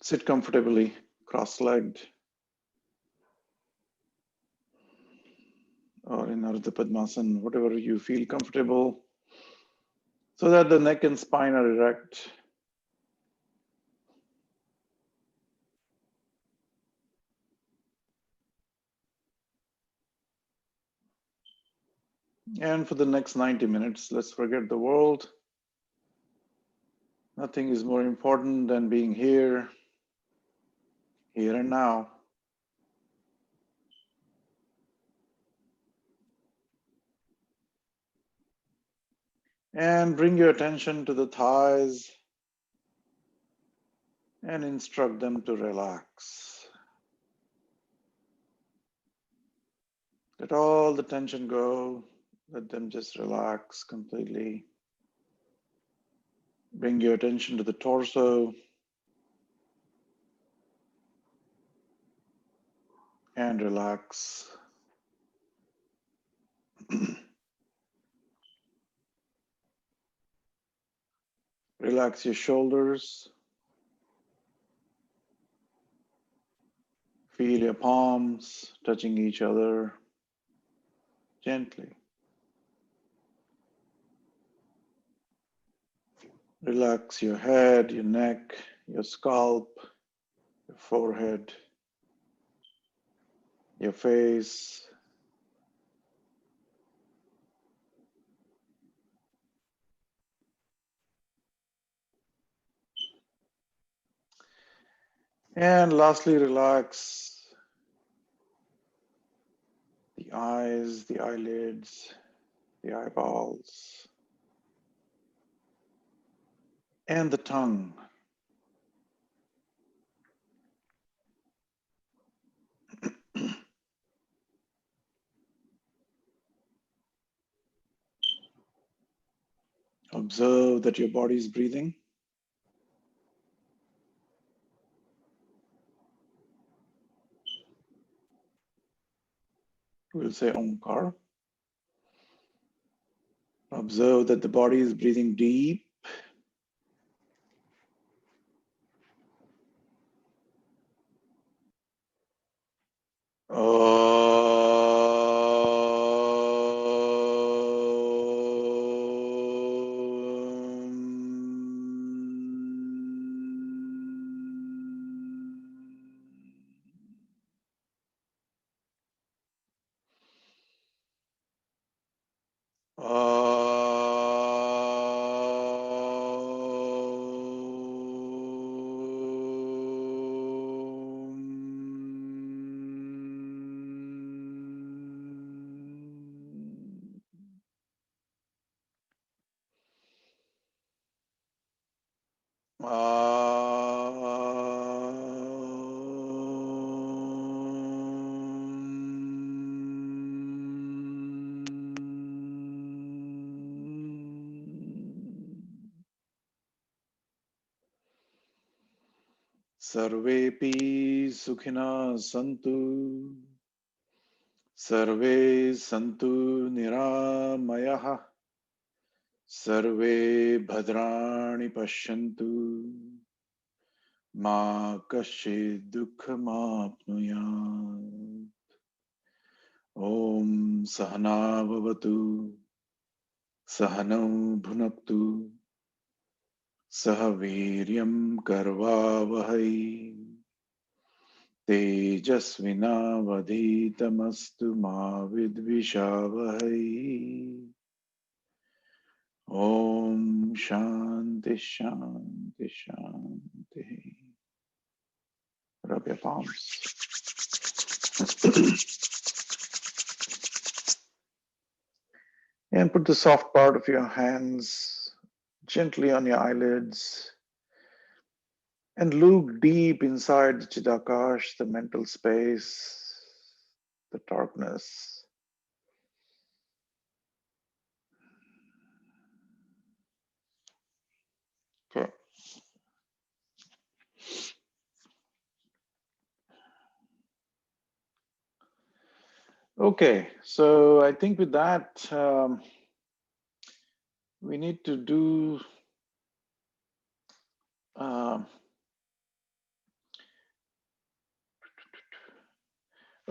Sit comfortably, cross-legged, or in Ardha Padmasana, whatever you feel comfortable, so that the neck and spine are erect. And for the next 90 minutes, let's forget the world. Nothing is more important than being here and now. And bring your attention to the thighs and instruct them to relax. Let all the tension go. Let them just relax completely. Bring your attention to the torso and relax. Relax your shoulders. Feel your palms touching each other gently. Relax your head, your neck, your scalp, your forehead, your face. And lastly, relax the eyes, the eyelids, the eyeballs, and the tongue. Observe that your body is breathing. We'll say Omkar. Observe that the body is breathing deep. Sarvepi sukhina santu, sarve santu niramayah, sarve bhadrani pashyantu, ma kaschid dukkham apnuyat. Om sahana bhavatu, sahanau bhunaktu, sahaviryam karvavahai. तेजस्विनावधीतमस्तु मा विद्विषावहै. Om Shanti Shanti Shanti. Rub your palms. And put the soft part of your hands gently on your eyelids. And look deep inside the Chidakash, the mental space, the darkness. Okay. Okay, so I think with that, we need to do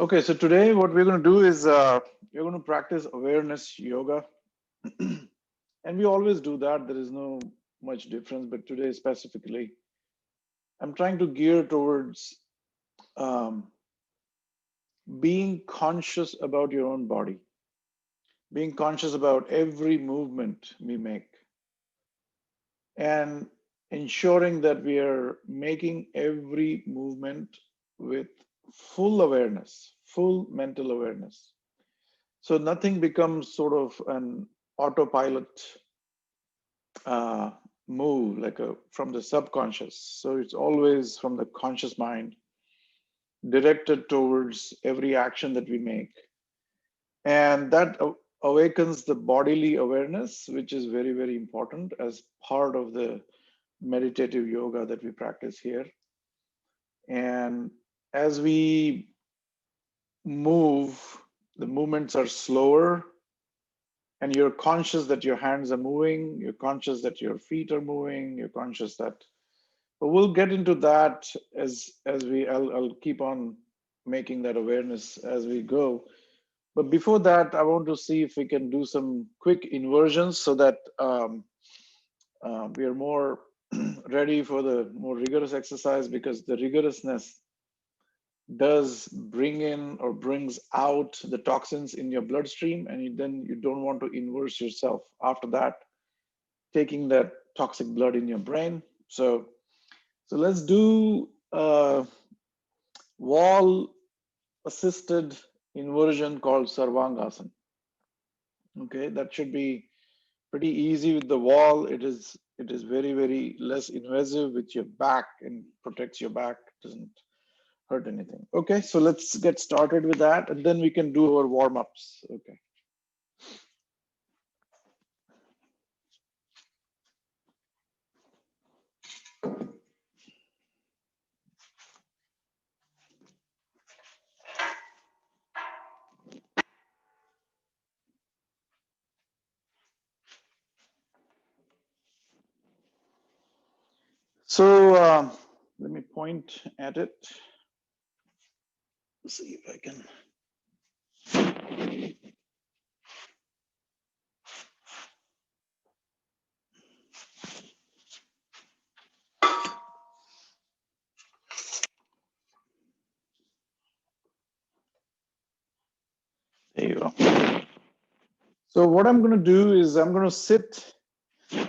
Okay, so today what we're going to do is we're going to practice awareness yoga. And we always do that. There is no much difference, but today specifically, I'm trying to gear towards um, being conscious about your own body, being conscious about every movement we make, and ensuring that we are making every movement with full awareness, full mental awareness. So nothing becomes sort of an autopilot uh, move, like from the subconscious. So it's always from the conscious mind, directed towards every action that we make. And that awakens the bodily awareness, which is very, very important as part of the meditative yoga that we practice here. And as we move, the movements are slower, and you're conscious that your hands are moving, you're conscious that your feet are moving, you're conscious that, but we'll get into that I'll keep on making that awareness as we go. But before that, I want to see if we can do some quick inversions so that we are more ready for the more rigorous exercise, because the rigorousness does bring in or brings out the toxins in your bloodstream, and then you don't want to inverse yourself after that, taking that toxic blood in your brain. So let's do wall assisted inversion called Sarvangasana. Okay, that should be pretty easy with the wall. It is very, very less invasive with your back and protects your back, doesn't hurt anything. Okay, so let's get started with that, and then we can do our warm-ups. Okay. So let me point at it. See if I can. There you go. So what I'm going to do is I'm going to sit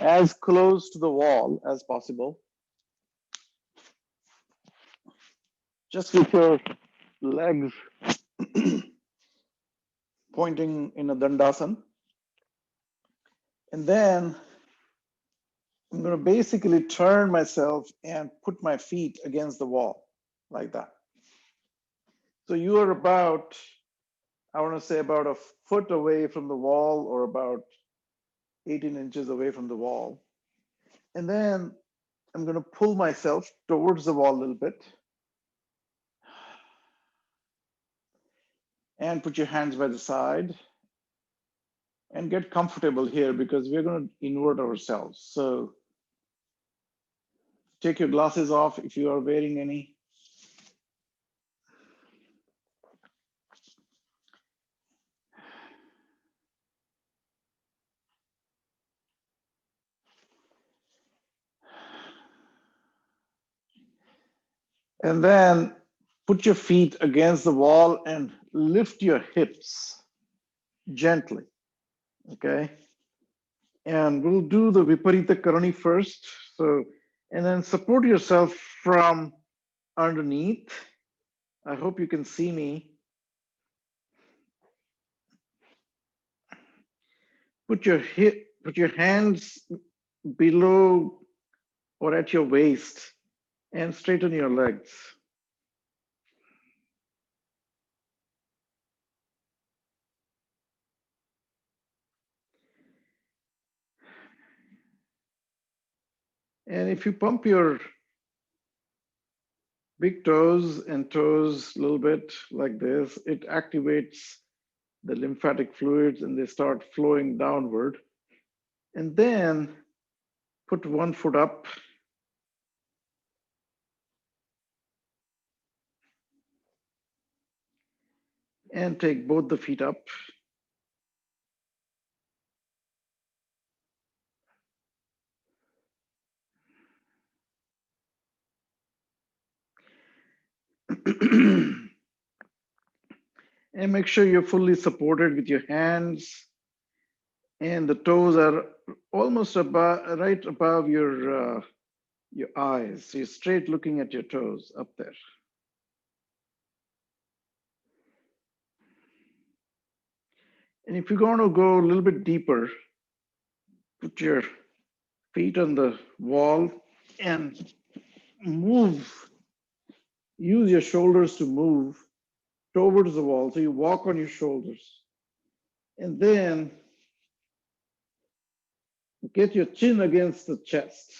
as close to the wall as possible, just with your legs pointing in a dandasana. And then I'm going to basically turn myself and put my feet against the wall like that. So you are about, I want to say, about a foot away from the wall, or about 18 inches away from the wall. And then I'm going to pull myself towards the wall a little bit. And put your hands by the side and get comfortable here, because we're going to invert ourselves. So take your glasses off if you are wearing any. And then put your feet against the wall and lift your hips gently. Okay. And we'll do the Viparita Karani first. So, and then support yourself from underneath. I hope you can see me. Put your hands below or at your waist, and straighten your legs. And if you pump your big toes and toes a little bit like this, it activates the lymphatic fluids and they start flowing downward. And then put one foot up And take both the feet up. And make sure you're fully supported with your hands, and the toes are almost above, right above your eyes. So you're straight looking at your toes up there. And if you're going to go a little bit deeper, put your feet on the wall and move. Use your shoulders to move towards the wall. So you walk on your shoulders. And then get your chin against the chest.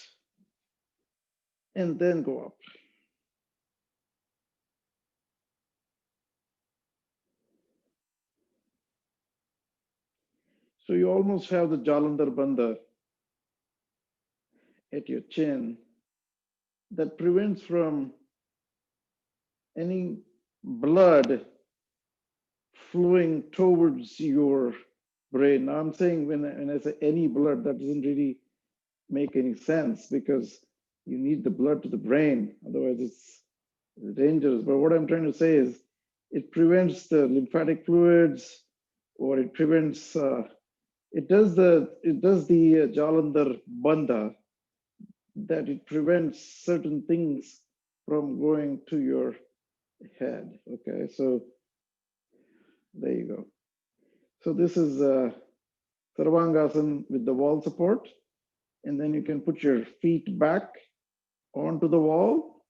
And then go up. So you almost have the Jalandhar Bandha at your chin that prevents from any blood flowing towards your brain. Now I'm saying when I say any blood, that doesn't really make any sense because you need the blood to the brain. Otherwise, it's dangerous. But what I'm trying to say is it prevents the lymphatic fluids, or it prevents, it does the Jalandhar Bandha, that it prevents certain things from going to your head. Okay, so there you go. So this is Sarvangasana with the wall support. And then you can put your feet back onto the wall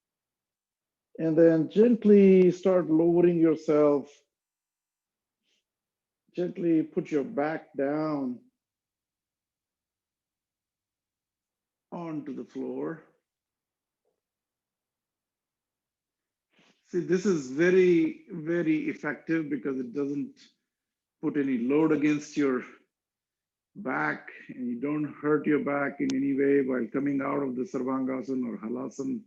and then gently start lowering yourself. Gently put your back down onto the floor. See, this is very, very effective because it doesn't put any load against your back, and you don't hurt your back in any way while coming out of the Sarvangasana or Halasana.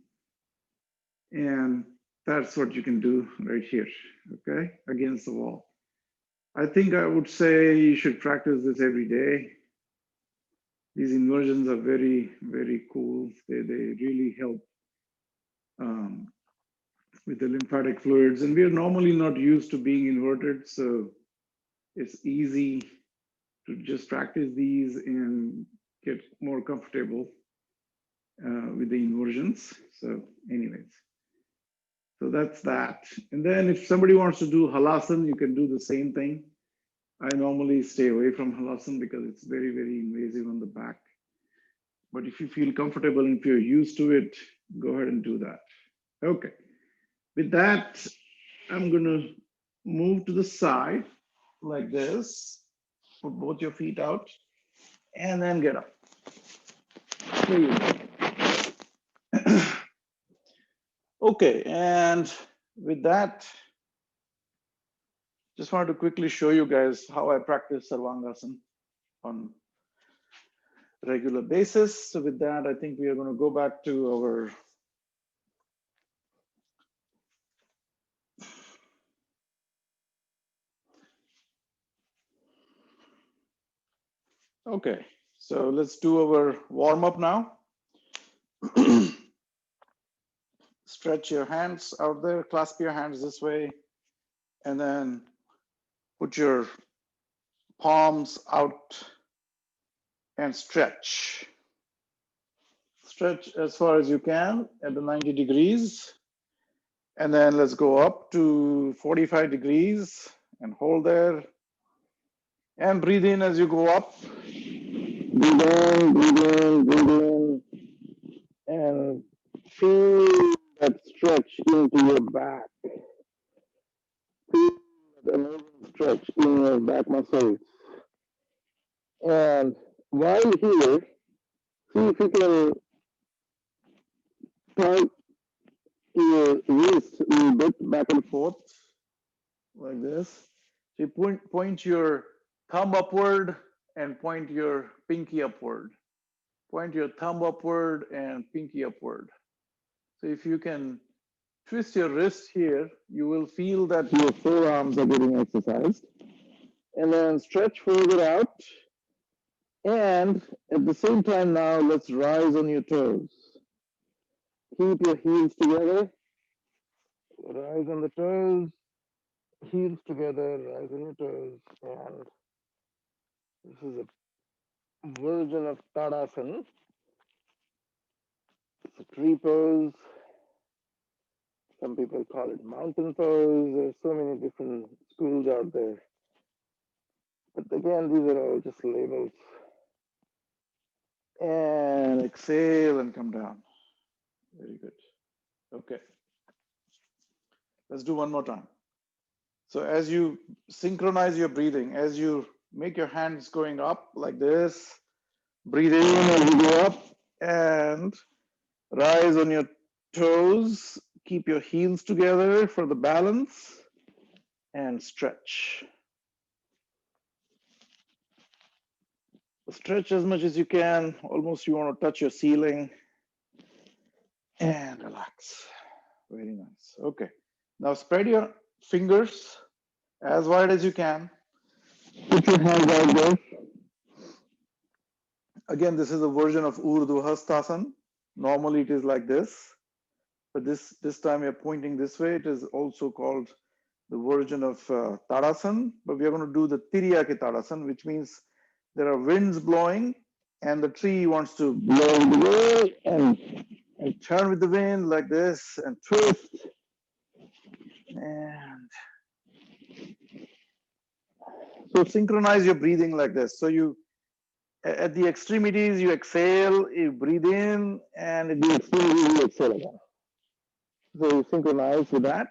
And that's what you can do right here, okay, against the wall. I think I would say you should practice this every day. These inversions are very, very cool. They really help with the lymphatic fluids. And we are normally not used to being inverted, so it's easy to just practice these and get more comfortable with the inversions. So anyways, so that's that. And then if somebody wants to do halasana, you can do the same thing. I normally stay away from halasana because it's very, very invasive on the back. But if you feel comfortable and if you're used to it, go ahead and do that. Okay. With that, I'm going to move to the side like this. Put both your feet out and then get up. There you go. Okay, and with that, just wanted to quickly show you guys how I practice Sarvangasana on a regular basis. So with that, I think we are going to go back to our okay, so let's do our warm up now. Stretch your hands out there, clasp your hands this way, and then put your palms out and stretch. Stretch as far as you can at the 90 degrees. And then let's go up to 45 degrees and hold there. And breathe in as you go up. Breathe in, breathe in, breathe in. And feel that stretch into your back. Feel that amazing stretch in your back muscles. And while here, see if you can point your wrist a little bit back and forth like this. So you point your thumb upward and point your pinky upward. Point your thumb upward and pinky upward. So if you can twist your wrist here, you will feel that your forearms are getting exercised. And then stretch further out. And at the same time now, let's rise on your toes. Keep your heels together. Rise on the toes. Heels together. Rise on your toes. And this is a version of Tadasana. It's a tree pose. Some people call it mountain pose. There's so many different schools out there. But again, these are all just labels. And exhale and come down. Very good. Okay. Let's do one more time. So as you synchronize your breathing, as you make your hands going up like this, breathe in as you go up and rise on your toes. Keep your heels together for the balance and stretch. Stretch as much as you can. Almost you want to touch your ceiling and relax. Very nice. Okay. Now spread your fingers as wide as you can. Put your hands out there. Again, this is a version of Urdhva Hastasana. Normally it is like this, but this time we are pointing this way. It is also called the version of Tadasana, but we are going to do the Tiryaki Tadasana, which means there are winds blowing and the tree wants to blow the way and turn with the wind like this and twist. And so synchronize your breathing like this. So you, at the extremities, you exhale, you breathe in, and at the extremities, you exhale again. So you synchronize with that.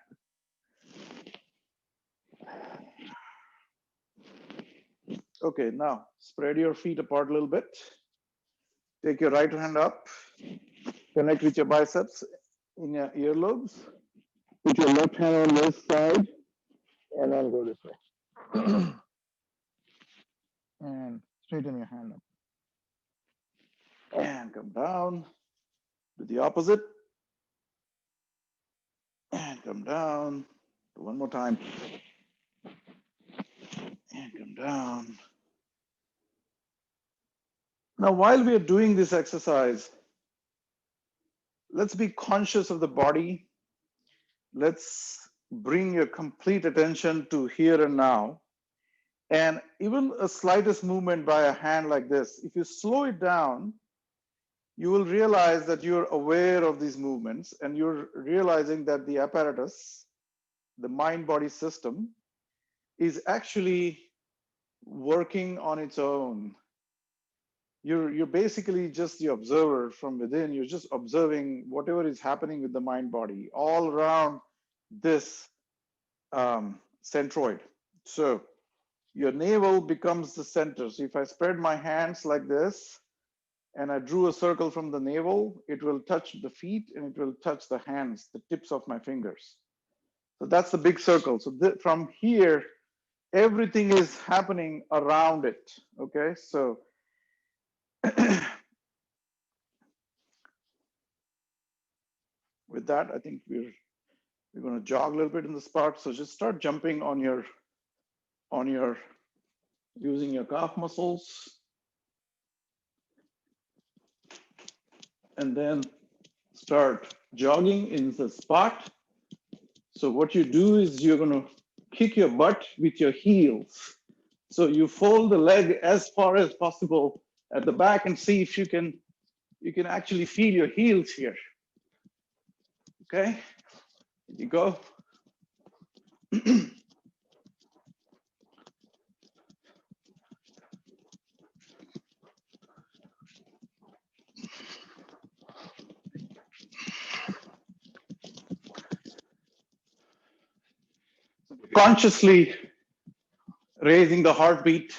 Okay, now spread your feet apart a little bit. Take your right hand up, connect with your biceps in your earlobes. Put your left hand on this side, and then go this way. And straighten your hand up. And come down. Do the opposite. And come down. One more time. And come down. Now, while we are doing this exercise, let's be conscious of the body. Let's bring your complete attention to here and now. And even a slightest movement by a hand like this, if you slow it down, you will realize that you're aware of these movements and you're realizing that the apparatus, the mind-body system, is actually working on its own. You're basically just the observer from within. You're just observing whatever is happening with the mind-body all around this centroid. So your navel becomes the center. So if I spread my hands like this, and I drew a circle from the navel, it will touch the feet and it will touch the hands, the tips of my fingers. So that's the big circle. So from here, everything is happening around it. Okay, so with that, I think we're going to jog a little bit in the spot. So just start jumping on your using your calf muscles, and then start jogging in the spot. So what you do is you're going to kick your butt with your heels. So you fold the leg as far as possible at the back and see if you can actually feel your heels here. Okay, here you go. Consciously raising the heartbeat,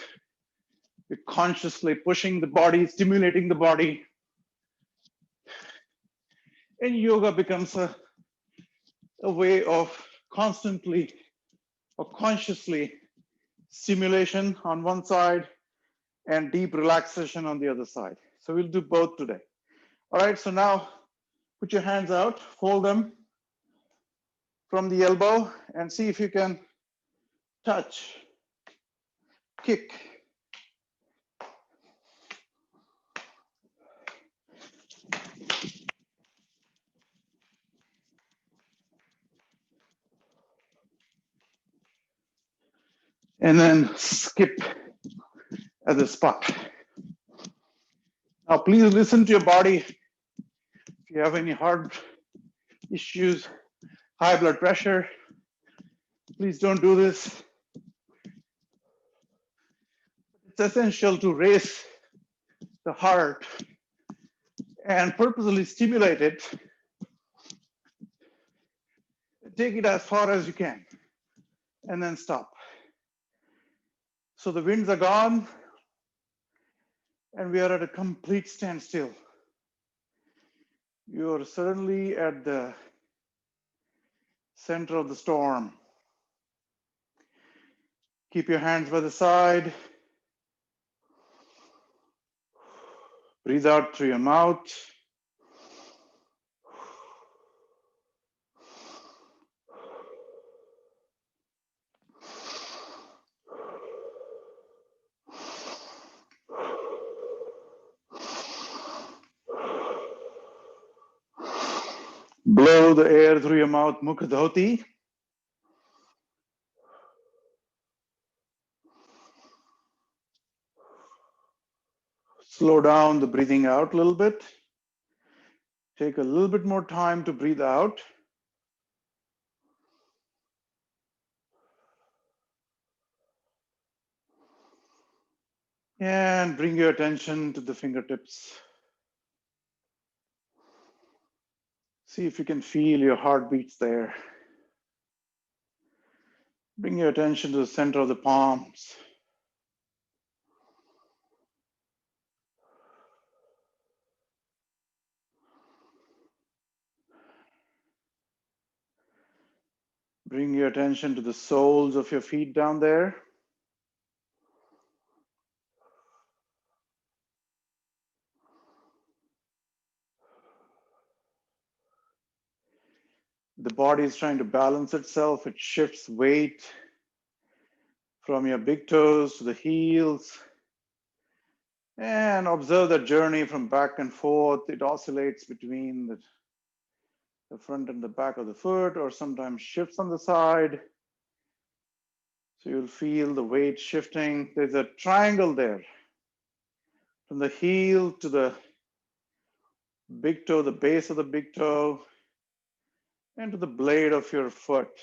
you're consciously pushing the body, stimulating the body. And yoga becomes a way of constantly or consciously stimulation on one side and deep relaxation on the other side. So we'll do both today. All right, so now put your hands out, fold them, from the elbow and see if you can touch, kick. And then skip at the spot. Now, please listen to your body. If you have any heart issues, high blood pressure, please don't do this. It's essential to raise the heart and purposely stimulate it. Take it as far as you can and then stop. So the winds are gone and we are at a complete standstill. You are suddenly at the center of the storm. Keep your hands by the side. Breathe out through your mouth. Blow the air through your mouth, Mukha Dhoti. Slow down the breathing out a little bit. Take a little bit more time to breathe out. And bring your attention to the fingertips. See if you can feel your heartbeats there. Bring your attention to the center of the palms. Bring your attention to the soles of your feet down there. The body is trying to balance itself. It shifts weight from your big toes to the heels. And observe that journey from back and forth. It oscillates between the front and the back of the foot, or sometimes shifts on the side. So you'll feel the weight shifting. There's a triangle there. From the heel to the big toe, the base of the big toe, and to the blade of your foot.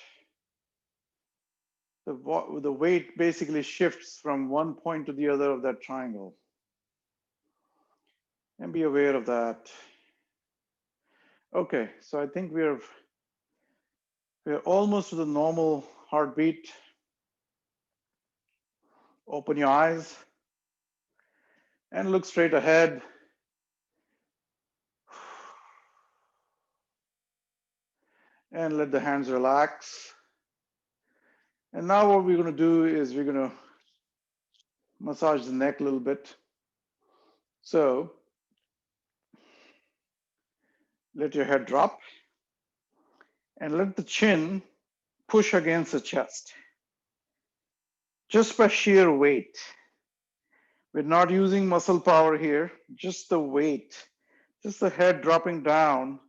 The weight basically shifts from one point to the other of that triangle. And be aware of that. Okay, so I think we're almost to the normal heartbeat. Open your eyes and look straight ahead. And let the hands relax. And now what we're going to do is we're going to massage the neck a little bit. So let your head drop and let the chin push against the chest. Just by sheer weight. We're not using muscle power here, just the weight, just the head dropping down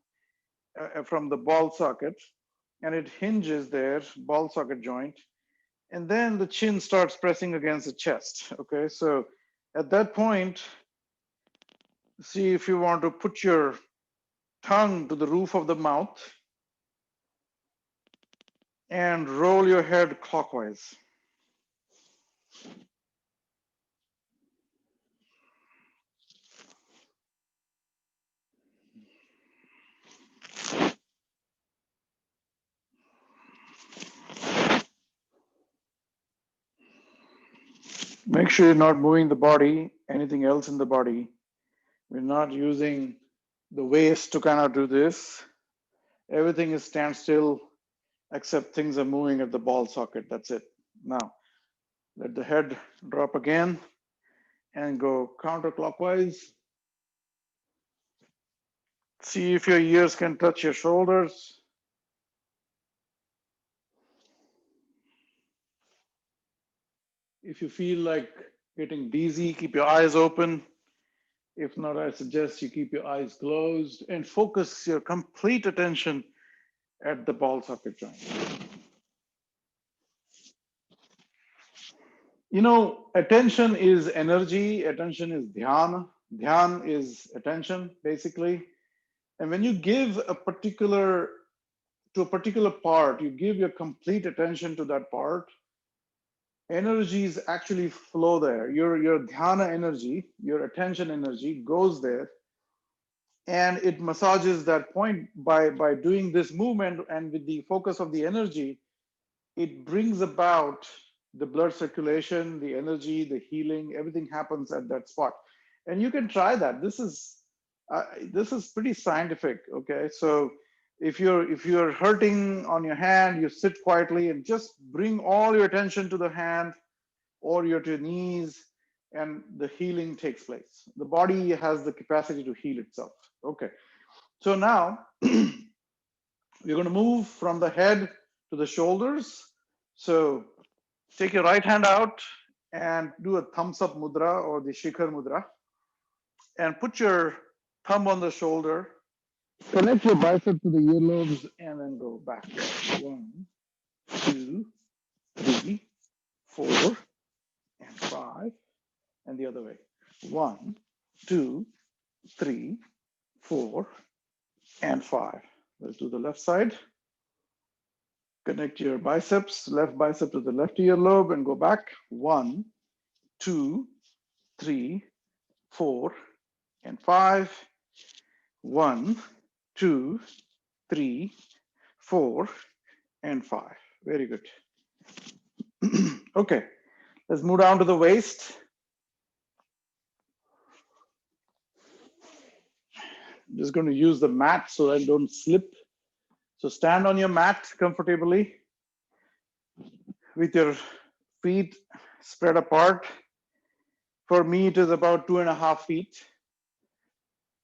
from the ball socket, and it hinges there, ball socket joint, and then the chin starts pressing against the chest. Okay, so at that point, see if you want to put your tongue to the roof of the mouth and roll your head clockwise. Make sure you're not moving the body, anything else in the body. We're not using the waist to kind of do this. Everything is standstill except things are moving at the ball socket. That's it. Now, let the head drop again and go counterclockwise. See if your ears can touch your shoulders. If you feel like getting dizzy, keep your eyes open. If not, I suggest you keep your eyes closed and focus your complete attention at the ball socket joint. You know, attention is energy, attention is dhyan. Dhyan is attention, basically. And when you give a particular to a particular part, you give your complete attention to that part, energies actually flow there. Your dhyana energy, your attention energy goes there, and it massages that point by doing this movement, and with the focus of the energy, it brings about the blood circulation, the energy, the healing, everything happens at that spot. And you can try that. This is pretty scientific. Okay, so if you're hurting on your hand, you sit quietly and just bring all your attention to the hand or your to your knees, and the healing takes place. The body has the capacity to heal itself. Okay, so now we're going to move from the head to the shoulders. So take your right hand out and do a thumbs up mudra or the shikhar mudra, and put your thumb on the shoulder. Connect your bicep to the earlobes and then go back. 1, 2, 3, 4, and 5. And the other way. 1, 2, 3, 4, and 5. Let's do the left side. Connect your biceps, left bicep to the left earlobe and go back. 1, 2, 3, 4, and 5. 1, 2, 3, 4, and 5. Very good. Okay, let's move down to the waist. I'm just going to use the mat so I don't slip. So stand on your mat comfortably with your feet spread apart. For me, it is about 2.5 feet,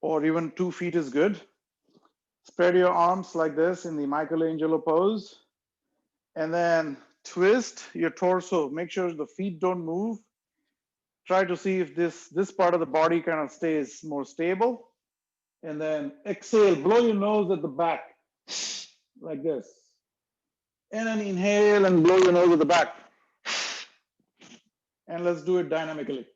or even 2 feet is good. Spread your arms like this in the Michelangelo pose, and then twist your torso. Make sure the feet don't move. Try to see if this part of the body kind of stays more stable. And then exhale, blow your nose at the back like this. And then inhale and blow your nose at the back. And let's do it dynamically.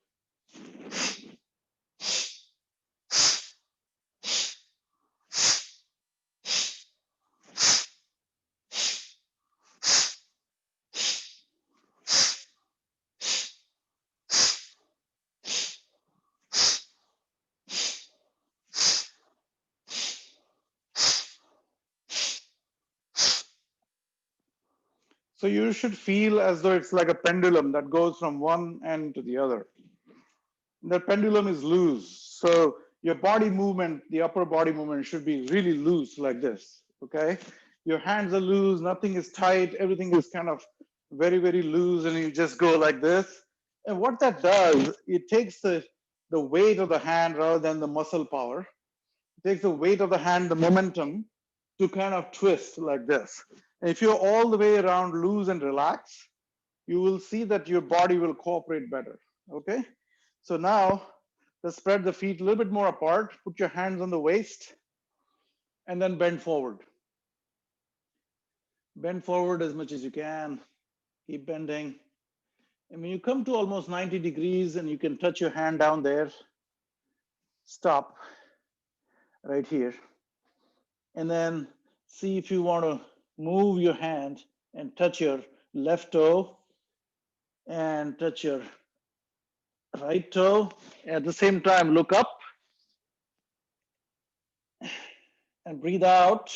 So you should feel as though it's like a pendulum that goes from one end to the other. The pendulum is loose. So your body movement, the upper body movement should be really loose like this, okay? Your hands are loose, nothing is tight, everything is kind of very, very loose, and you just go like this. And what that does, it takes the weight of the hand rather than the muscle power. It takes the weight of the hand, the momentum, to kind of twist like this. And if you're all the way around loose and relaxed, you will see that your body will cooperate better, okay? So now, let's spread the feet a little bit more apart. Put your hands on the waist and then bend forward. Bend forward as much as you can. Keep bending. And when you come to almost 90 degrees and you can touch your hand down there, stop right here. And then see if you want to move your hand and touch your left toe and touch your right toe. At the same time, look up and breathe out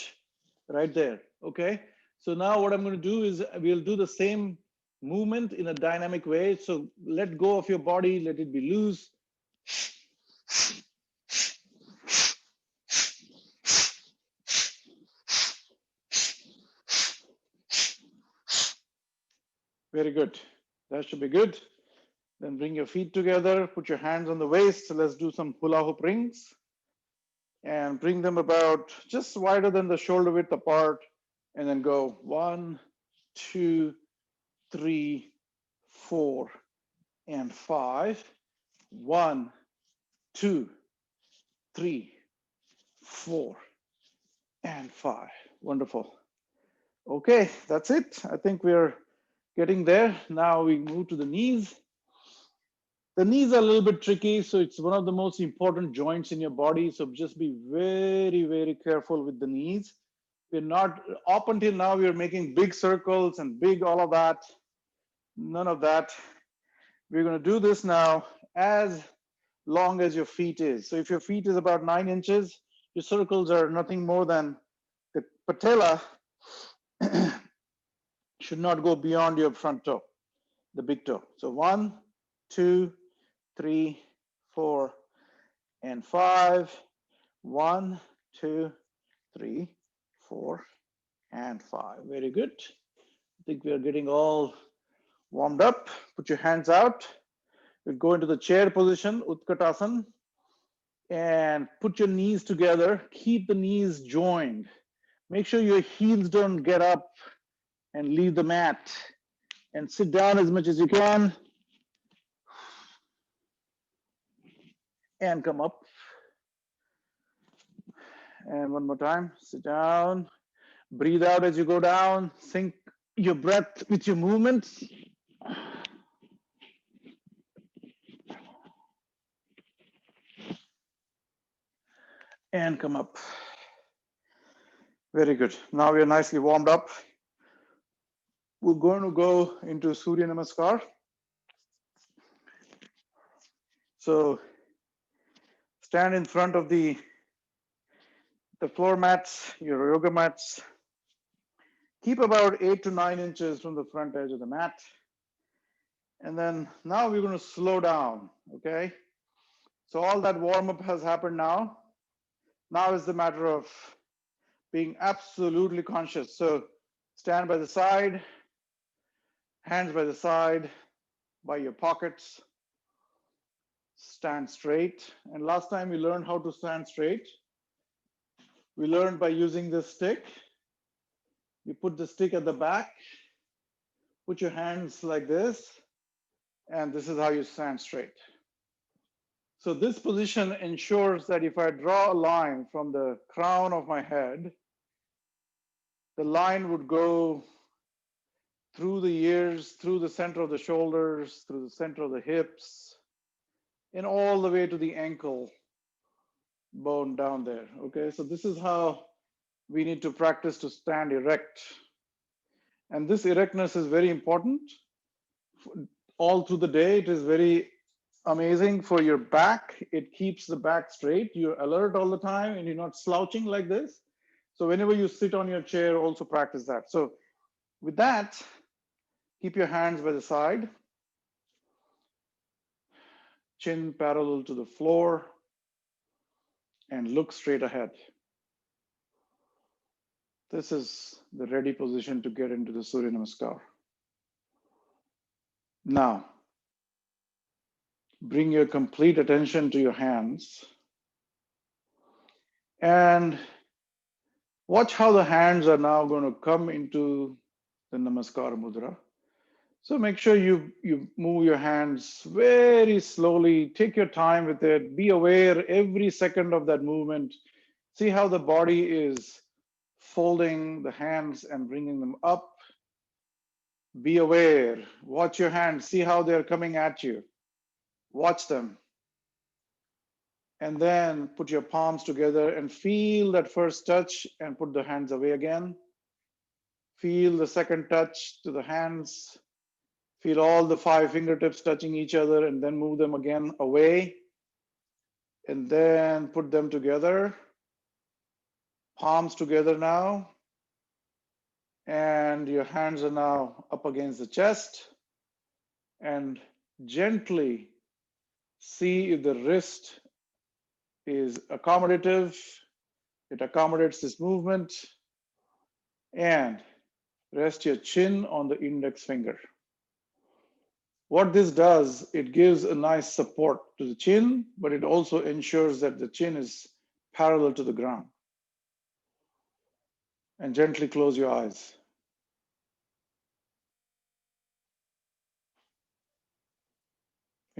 right there, okay? So now what I'm going to do is we'll do the same movement in a dynamic way. So let go of your body, let it be loose. Very good. That should be good. Then bring your feet together, put your hands on the waist. So let's do some hula hoop rings and bring them about just wider than the shoulder width apart, and then go 1, 2, 3, 4, and 5. 1, 2, 3, 4, and 5. Wonderful. Okay, that's it. I think we're getting there. Now we move to the knees. The knees are a little bit tricky, so it's one of the most important joints in your body. So just be very, very careful with the knees. We're not, up until now, we are making big circles and big all of that. None of that. We're going to do this now as long as your feet is. So if your feet is about 9 inches, your circles are nothing more than the patella should not go beyond your front toe, the big toe. So 1, 2, 3, 4, and 5. 1, 2, 3, 4, and 5. Very good. I think we are getting all warmed up. Put your hands out. We'll go into the chair position, Utkatasana, and put your knees together. Keep the knees joined. Make sure your heels don't get up and leave the mat. And sit down as much as you can. And come up. And one more time, sit down. Breathe out as you go down. Sync your breath with your movements. And come up. Very good. Now we are nicely warmed up. We're going to go into Suryanamaskar. So stand in front of the floor mats, your yoga mats. Keep about 8 to 9 inches from the front edge of the mat. And then now we're going to slow down, okay? So all that warm up has happened now. Now is the matter of being absolutely conscious. So stand by the side, hands by the side, by your pockets. Stand straight. And last time we learned how to stand straight. We learned by using this stick. You put the stick at the back, put your hands like this, and this is how you stand straight. So this position ensures that if I draw a line from the crown of my head, the line would go through the ears, through the center of the shoulders, through the center of the hips, and all the way to the ankle bone down there. Okay, so this is how we need to practice to stand erect. And this erectness is very important. All through the day, it is very amazing for your back. It keeps the back straight. You're alert all the time and you're not slouching like this. So whenever you sit on your chair, also practice that. So with that, keep your hands by the side, chin parallel to the floor, and look straight ahead. This is the ready position to get into the Suryanamaskar. Now, bring your complete attention to your hands and watch how the hands are now going to come into the Namaskar Mudra. So make sure you move your hands very slowly. Take your time with it. Be aware every second of that movement. See how the body is folding the hands and bringing them up. Be aware. Watch your hands. See how they're coming at you. Watch them. And then put your palms together and feel that first touch and put the hands away again. Feel the second touch to the hands. Feel all the 5 fingertips touching each other and then move them again away. And then put them together. Palms together now. And your hands are now up against the chest. And gently see if the wrist is accommodative. It accommodates this movement. And rest your chin on the index finger. What this does, it gives a nice support to the chin, but it also ensures that the chin is parallel to the ground. And gently close your eyes.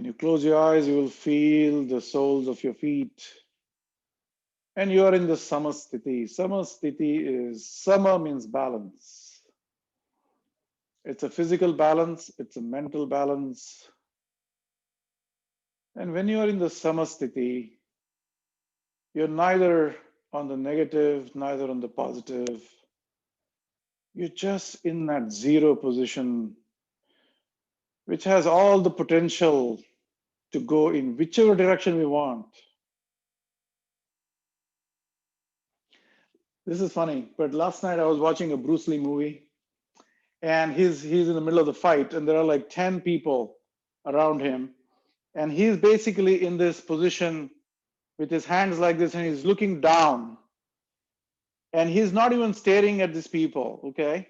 When you close your eyes, you will feel the soles of your feet. And you are in the samasthiti. Samasthiti is, sama means balance. It's a physical balance, it's a mental balance. And when you are in the samasthiti, you're neither on the negative, neither on the positive. You're just in that zero position, which has all the potential to go in whichever direction we want. This is funny, but last night I was watching a Bruce Lee movie, and he's in the middle of the fight, and there are like 10 people around him, and he's basically in this position with his hands like this, and he's looking down, and he's not even staring at these people, okay?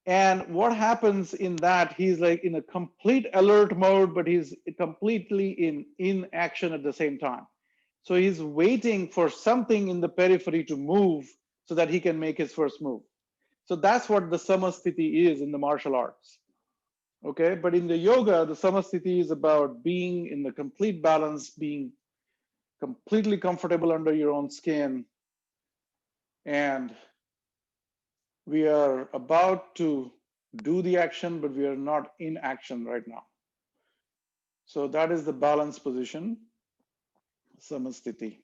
And what happens in that, he's like in a complete alert mode, but he's completely in action at the same time. So he's waiting for something in the periphery to move so that he can make his first move. So that's what the samasthiti is in the martial arts. Okay, but in the yoga, the samasthiti is about being in the complete balance, being completely comfortable under your own skin. And we are about to do the action, but we are not in action right now. So that is the balance position, samasthiti.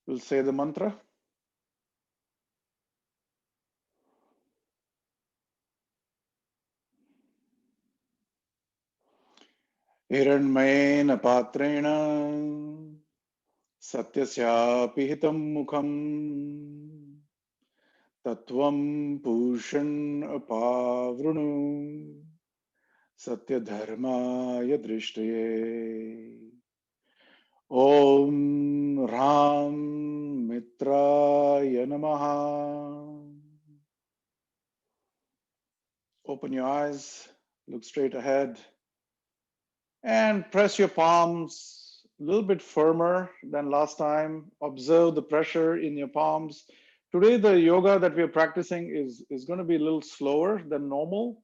We'll say the mantra. Hiranmayena patrena satyasyapi hitam mukham tatvam pushan apavrunu satyadharmaya drishtaye. Om Ram Mitraya Namaha. Open your eyes, look straight ahead, and press your palms a little bit firmer than last time. Observe the pressure in your palms. Today, the yoga that we're practicing is going to be a little slower than normal,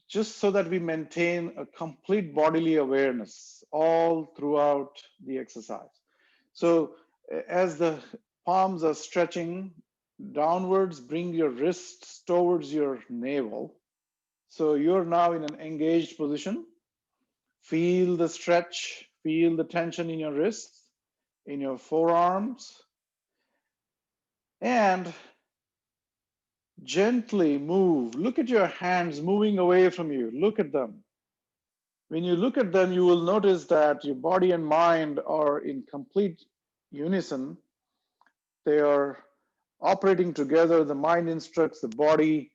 just so that we maintain a complete bodily awareness all throughout the exercise. So as the palms are stretching downwards, bring your wrists towards your navel. So you're now in an engaged position. Feel the stretch, feel the tension in your wrists, in your forearms, and gently move. Look at your hands moving away from you. Look at them. When you look at them, you will notice that your body and mind are in complete unison. They are operating together. The mind instructs the body.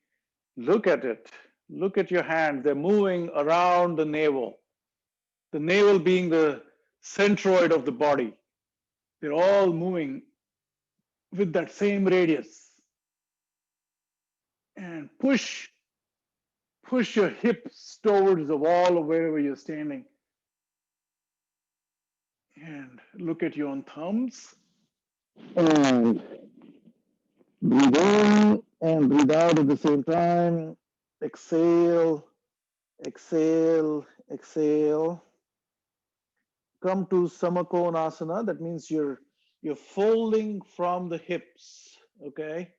Look at it. Look at your hand. They're moving around the navel being the centroid of the body. They're all moving with that same radius. And push your hips towards the wall of wherever you're standing. And look at your own thumbs. And breathe in and breathe out at the same time. Exhale, exhale, exhale. Come to Samakonasana. That means you're folding from the hips. Okay,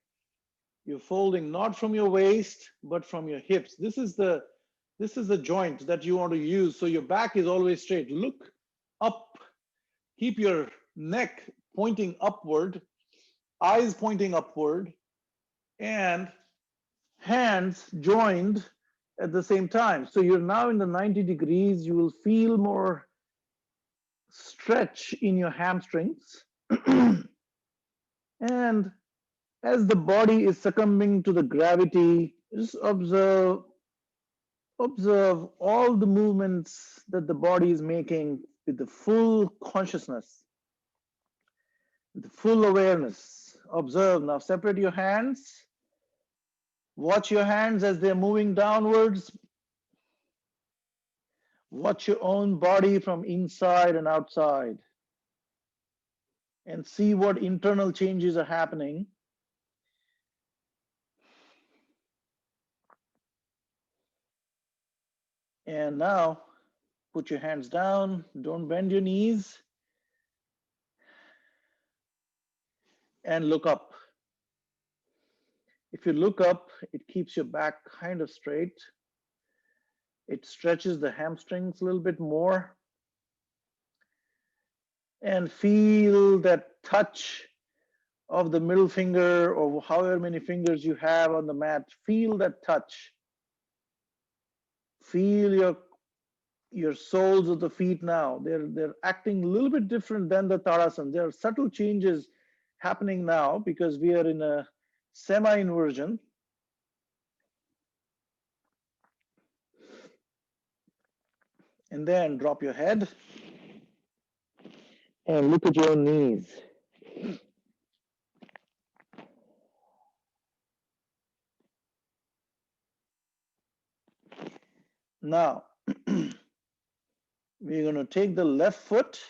you're folding not from your waist but from your hips. This is the joint that you want to use. So your back is always straight. Look up. Keep your neck pointing upward, eyes pointing upward, and hands joined at the same time. So you're now in the 90 degrees. You will feel more stretch in your hamstrings. And as the body is succumbing to the gravity, just observe all the movements that the body is making with the full consciousness, with the full awareness. Observe. Now separate your hands. Watch your hands as they're moving downwards. Watch your own body from inside and outside, and see what internal changes are happening. And now put your hands down, don't bend your knees, and look up. If you look up, it keeps your back kind of straight. It stretches the hamstrings a little bit more. And feel that touch of the middle finger or however many fingers you have on the mat. Feel that touch. Feel your soles of the feet now. They're acting a little bit different than the Tadasana. There are subtle changes happening now because we are in a semi-inversion. And then drop your head and look at your knees. Now, we're going to take the left foot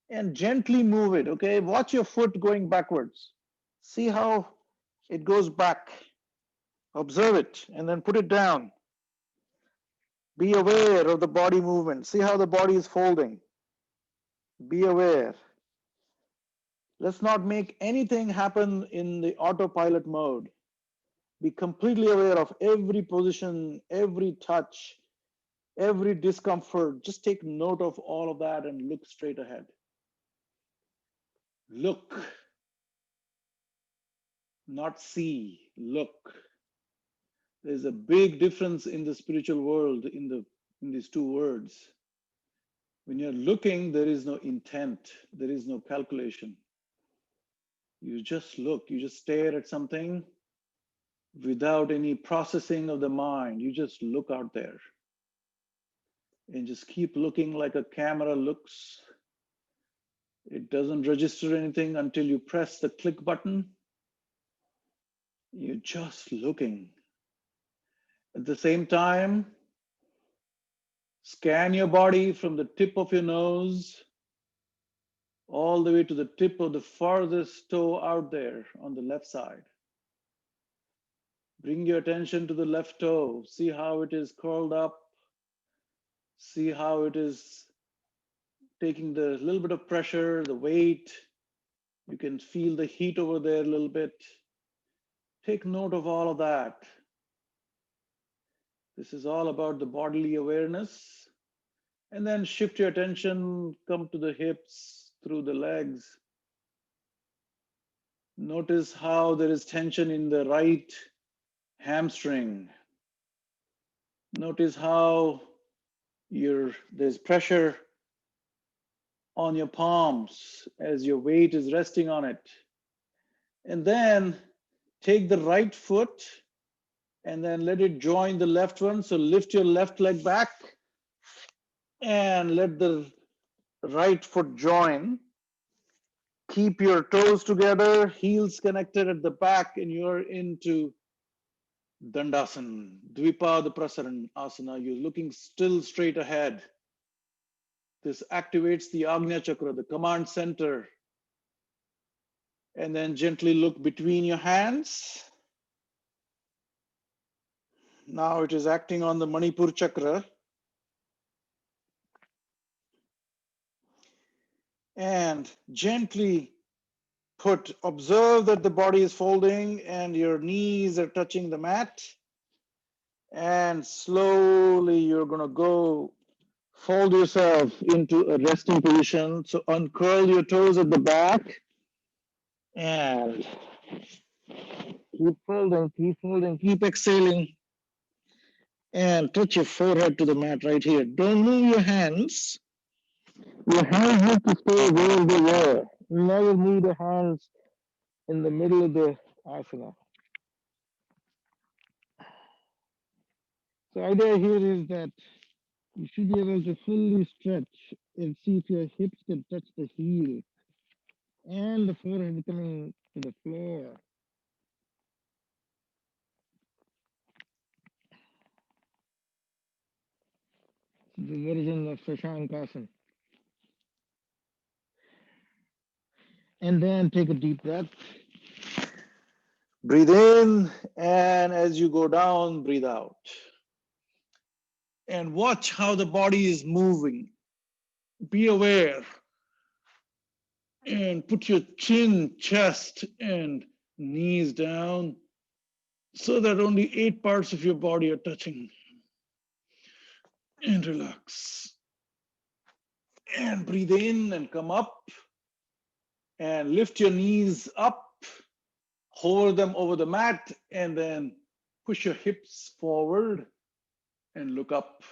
and gently move it, okay? Watch your foot going backwards. See how it goes back. Observe it and then put it down. Be aware of the body movement. See how the body is folding. Be aware. Let's not make anything happen in the autopilot mode. Be completely aware of every position, every touch, every discomfort. Just take note of all of that and look straight ahead. Look, not see, look. There's a big difference in the spiritual world in these two words. When you're looking, there is no intent, there is no calculation. You just look, you just stare at something without any processing of the mind. You just look out there and just keep looking like a camera looks. It doesn't register anything until you press the click button. You're just looking. At the same time, scan your body from the tip of your nose all the way to the tip of the farthest toe out there on the left side. Bring your attention to the left toe. See how it is curled up. See how it is taking the little bit of pressure, the weight. You can feel the heat over there a little bit. Take note of all of that. This is all about the bodily awareness. And then shift your attention, come to the hips, through the legs. Notice how there is tension in the right hamstring. Notice how there's pressure on your palms as your weight is resting on it. And then take the right foot and then let it join the left one. So lift your left leg back and let the right foot join. Keep your toes together, heels connected at the back, and you're into Dandasana, Dvipada Prasarana. You're looking still straight ahead. This activates the Agnya Chakra, the command center. And then gently look between your hands. Now it is acting on the Manipur Chakra. And gently observe that the body is folding and your knees are touching the mat. And slowly you're going to go fold yourself into a resting position. So uncurl your toes at the back and keep folding, keep exhaling. And touch your forehead to the mat right here. Don't move your hands. Your hands have to stay where they were. Never move the hands in the middle of the asana. So the idea here is that you should be able to fully stretch and see if your hips can touch the heel and the forehead coming to the floor. The version of Shashankasana. And then take a deep breath. Breathe in, and as you go down, breathe out. and watch how the body is moving. Be aware and put your chin, chest, and knees down so that only 8 parts of your body are touching. And relax. And breathe in and come up and lift your knees up, hover them over the mat, and then push your hips forward and look up.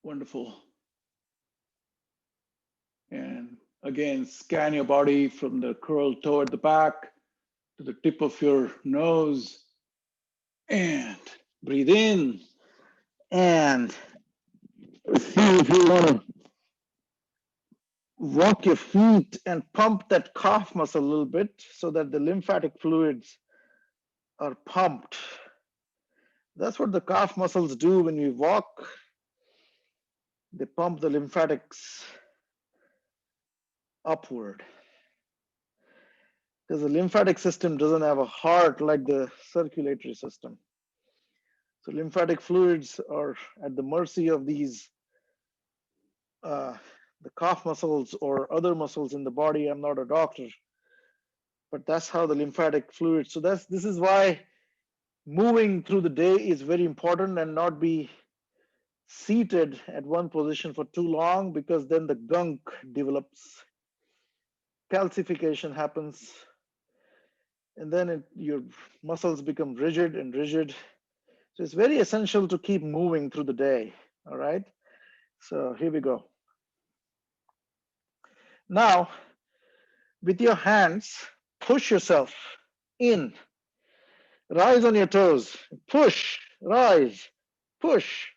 Wonderful. And again, scan your body from the curled toe at the back to the tip of your nose. And breathe in. And see if you want to walk your feet and pump that calf muscle a little bit so that the lymphatic fluids are pumped. That's what the calf muscles do when we walk. They pump the lymphatics upward. Because the lymphatic system doesn't have a heart like the circulatory system. So lymphatic fluids are at the mercy of these, the calf muscles or other muscles in the body. I'm not a doctor, but that's how the lymphatic fluids. So this is why moving through the day is very important, and not be seated at one position for too long, because then the gunk develops, calcification happens, and then your muscles become rigid and rigid. So it's very essential to keep moving through the day. All right. So here we go. Now, with your hands, push yourself in. Rise on your toes. Push, rise, push,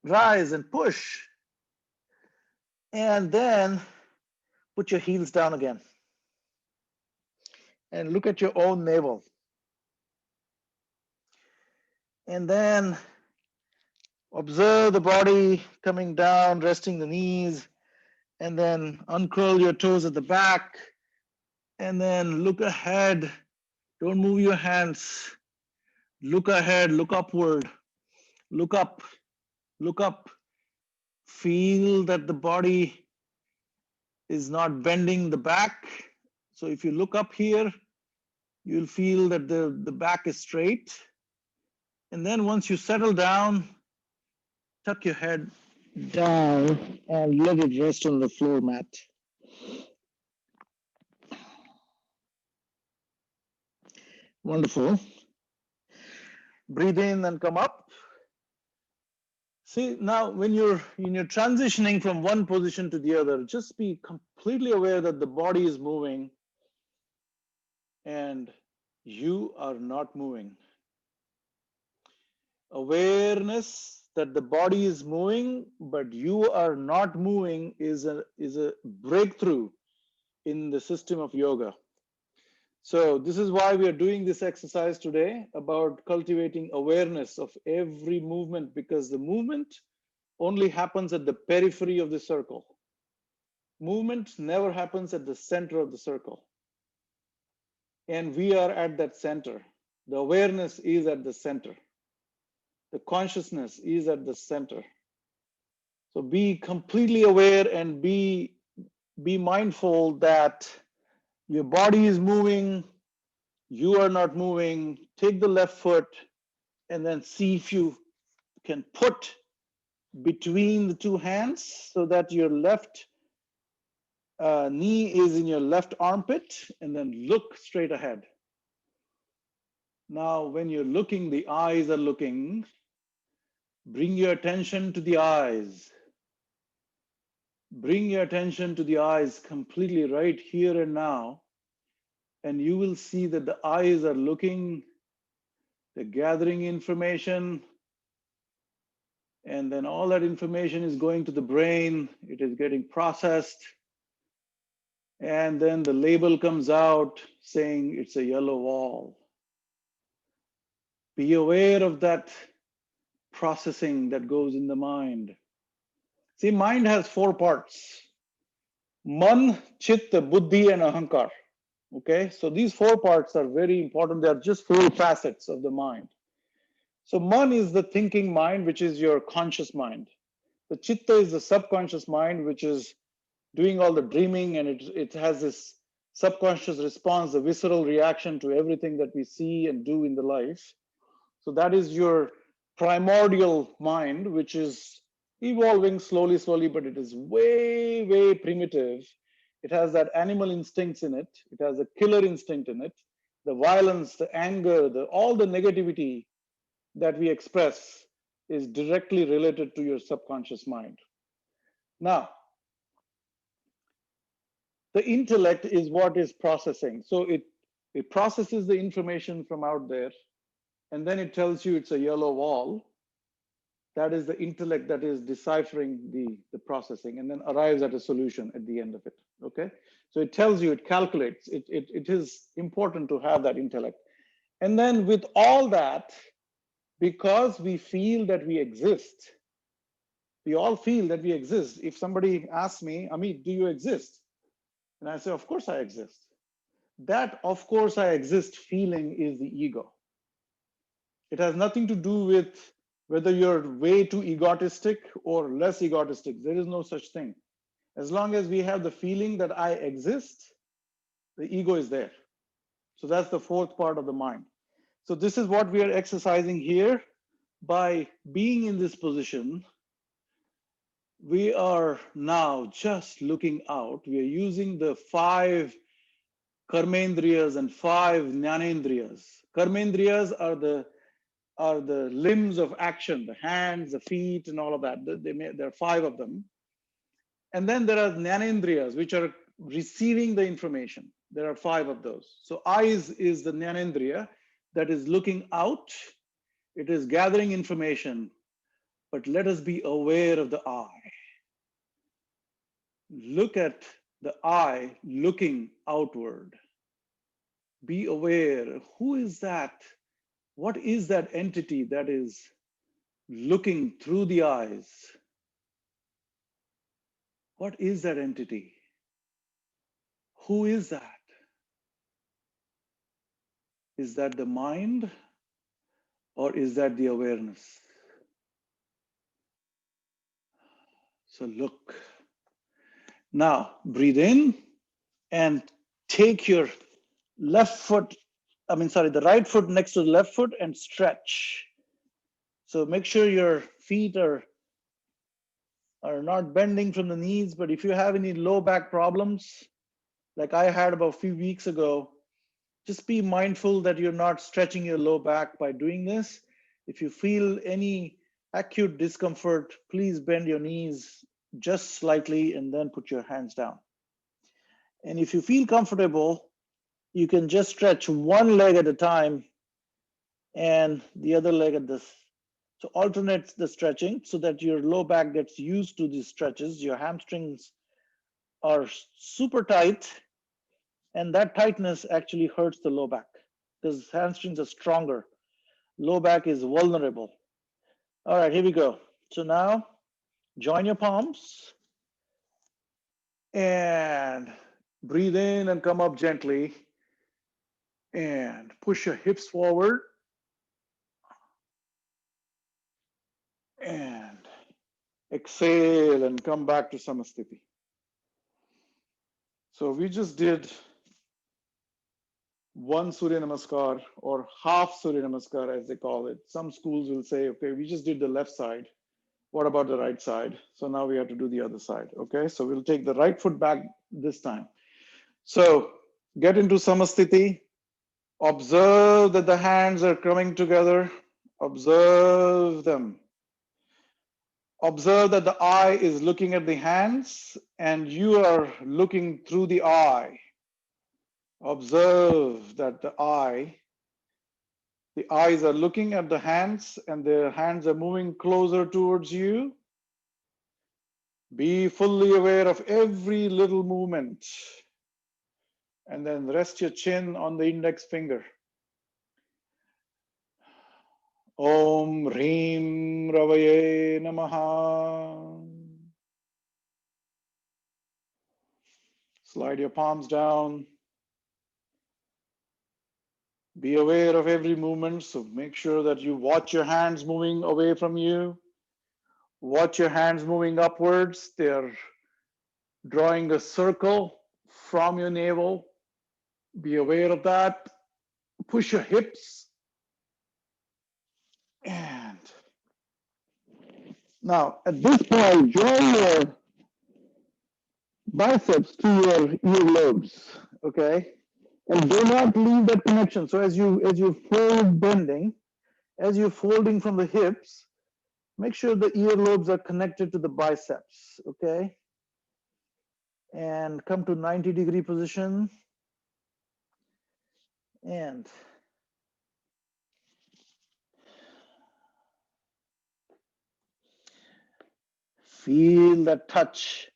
rise and push. And then put your heels down again. And look at your own navel. And then observe the body coming down, resting the knees, and then uncurl your toes at the back. And then look ahead. Don't move your hands. Look ahead, look upward, look up, look up. Feel that the body is not bending the back. So if you look up here, you'll feel that the back is straight. And then once you settle down, tuck your head down and let it rest on the floor mat. Wonderful. Breathe in and come up. See, now when you're transitioning from one position to the other, just be completely aware that the body is moving and you are not moving. Awareness that the body is moving, but you are not moving is a breakthrough in the system of yoga. So this is why we are doing this exercise today, about cultivating awareness of every movement, because the movement only happens at the periphery of the circle. Movement never happens at the center of the circle. And we are at that center. The awareness is at the center. The consciousness is at the center. So be completely aware and be mindful that your body is moving, you are not moving. Take the left foot and then see if you can put between the two hands so that your left knee is in your left armpit, and then look straight ahead. Now, when you're looking, the eyes are looking. Bring your attention to the eyes. Bring your attention to the eyes completely right here and now. And you will see that the eyes are looking, they're gathering information. And then all that information is going to the brain. It is getting processed. And then the label comes out saying it's a yellow wall. Be aware of that processing that goes in the mind. See, mind has 4 parts: Man, Chitta, Buddhi, and Ahankar. Okay, so these 4 parts are very important. They are just 4 facets of the mind. So man is the thinking mind, which is your conscious mind. The chitta is the subconscious mind, which is doing all the dreaming, and it has this subconscious response, the visceral reaction to everything that we see and do in the life. So that is your primordial mind, which is evolving slowly, slowly, but it is way, way primitive. It has that animal instincts in it. It has a killer instinct in it. The violence, the anger, all the negativity that we express is directly related to your subconscious mind. Now, the intellect is what is processing. So it processes the information from out there, and then it tells you it's a yellow wall. That is the intellect that is deciphering the processing and then arrives at a solution at the end of it. Okay. So it tells you, it calculates, it is important to have that intellect. And then with all that, because we feel that we exist, we all feel that we exist. If somebody asks me, Amit, do you exist? And I say, of course I exist. That, of course I exist feeling is the ego. It has nothing to do with whether you're way too egotistic or less egotistic. There is no such thing. As long as we have the feeling that I exist, the ego is there. So that's the fourth part of the mind. So this is what we are exercising here. By being in this position, we are now just looking out. We are using the 5 karmendriyas and 5 jnanendriyas. Karmendriyas are the limbs of action, the hands, the feet, and all of that. There are 5 of them. And then there are jnanendriyas, which are receiving the information. There are 5 of those. So eyes is the jnanendriya that is looking out. It is gathering information, but let us be aware of the eye. Look at the eye looking outward. Be aware. Who is that? What is that entity that is looking through the eyes? What is that entity? Who is that? Is that the mind or is that the awareness? So look. Now breathe in and take your left foot, the right foot next to the left foot and stretch. So make sure your feet are not bending from the knees, but if you have any low back problems, like I had about a few weeks ago, just be mindful that you're not stretching your low back by doing this. If you feel any acute discomfort, please bend your knees just slightly and then put your hands down. And if you feel comfortable, you can just stretch one leg at a time and the other leg at this. So alternate the stretching so that your low back gets used to these stretches. Your hamstrings are super tight, and that tightness actually hurts the low back because hamstrings are stronger. Low back is vulnerable. All right, here we go. So now join your palms and breathe in and come up gently and push your hips forward and exhale and come back to Samasthiti. So we just did one Suryanamaskar or half Suryanamaskar as they call it. Some schools will say, okay, we just did the left side. What about the right side? So now we have to do the other side. Okay, so we'll take the right foot back this time. So get into Samasthiti. Observe that the hands are coming together. Observe them. Observe that the eye is looking at the hands and you are looking through the eye. Observe that the eyes are looking at the hands and the hands are moving closer towards you. Be fully aware of every little movement. And then rest your chin on the index finger. Om Hrim Ravaye Namaha. Slide your palms down. Be aware of every movement. So make sure that you watch your hands moving away from you. Watch your hands moving upwards. They're drawing a circle from your navel. Be aware of that. Push your hips. And now at this point, join your biceps to your earlobes. Okay. And do not leave that connection. So as you fold bending, as you're folding from the hips, make sure the earlobes are connected to the biceps. Okay. And come to 90-degree position. And feel that touch.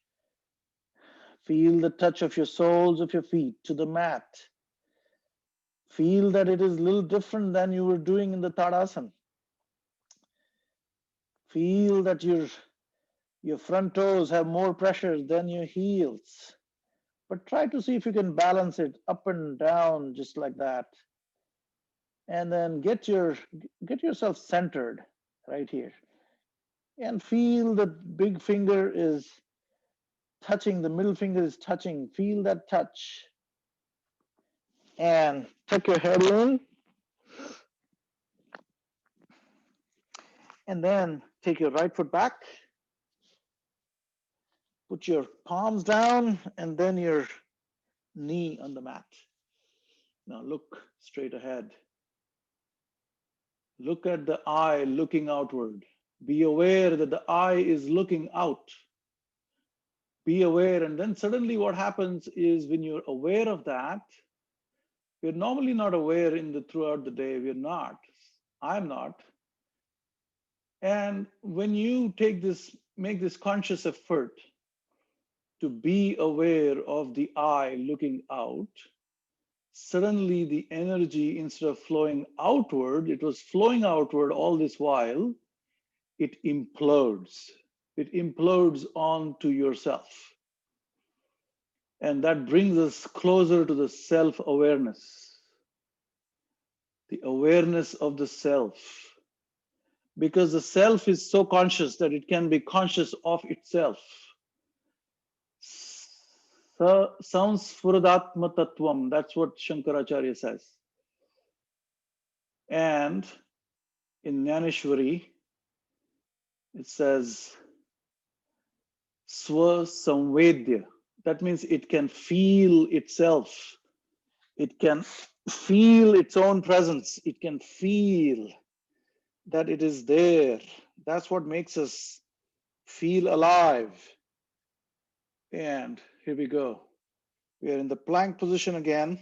Feel the touch of your soles of your feet to the mat. Feel that it is a little different than you were doing in the Tadasana. Feel that your front toes have more pressure than your heels. But try to see if you can balance it up and down just like that. And then get yourself centered right here. And feel the big finger is touching, the middle finger is touching. Feel that touch. And tuck your head in. And then take your right foot back. Put your palms down and then your knee on the mat. Now look straight ahead. Look at the eye looking outward. Be aware that the eye is looking out. Be aware, and then suddenly what happens is when you're aware of that, we're normally not aware throughout the day. We're not. I'm not. And when you make this conscious effort to be aware of the eye looking out, suddenly the energy, instead of flowing outward, it was flowing outward all this while, it implodes. It implodes onto yourself. And that brings us closer to the self-awareness, the awareness of the self. Because the self is so conscious that it can be conscious of itself. Samsfuratma tattvam, that's what Shankaracharya says. And in Jnaneshwari, it says Swasamvedya. That means it can feel itself. It can feel its own presence. It can feel that it is there. That's what makes us feel alive. And here we go. We are in the plank position again.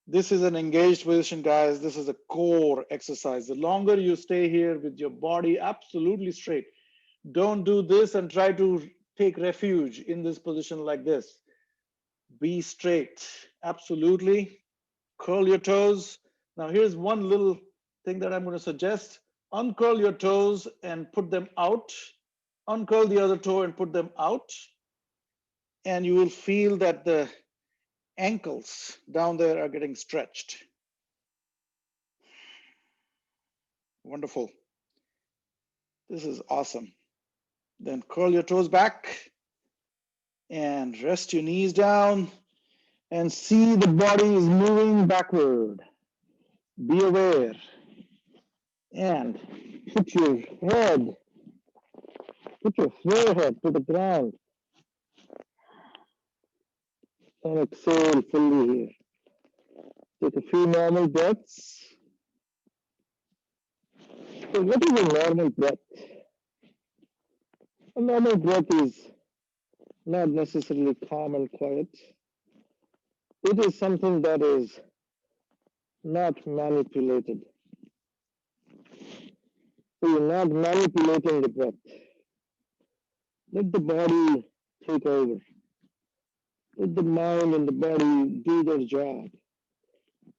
This is an engaged position, guys. This is a core exercise. The longer you stay here with your body absolutely straight, don't do this and try to take refuge in this position like this. Be straight, absolutely. Curl your toes. Now here's one little thing that I'm going to suggest. Uncurl your toes and put them out. Uncurl the other toe and put them out. And you will feel that the ankles down there are getting stretched. Wonderful. This is awesome. Then curl your toes back and rest your knees down and see the body is moving backward. Be aware. And put your head, put your forehead to the ground. And exhale fully here. Take a few normal breaths. So what is a normal breath? A normal breath is not necessarily calm and quiet. It is something that is not manipulated. So you're not manipulating the breath. Let the body take over. Let the mind and the body do their job.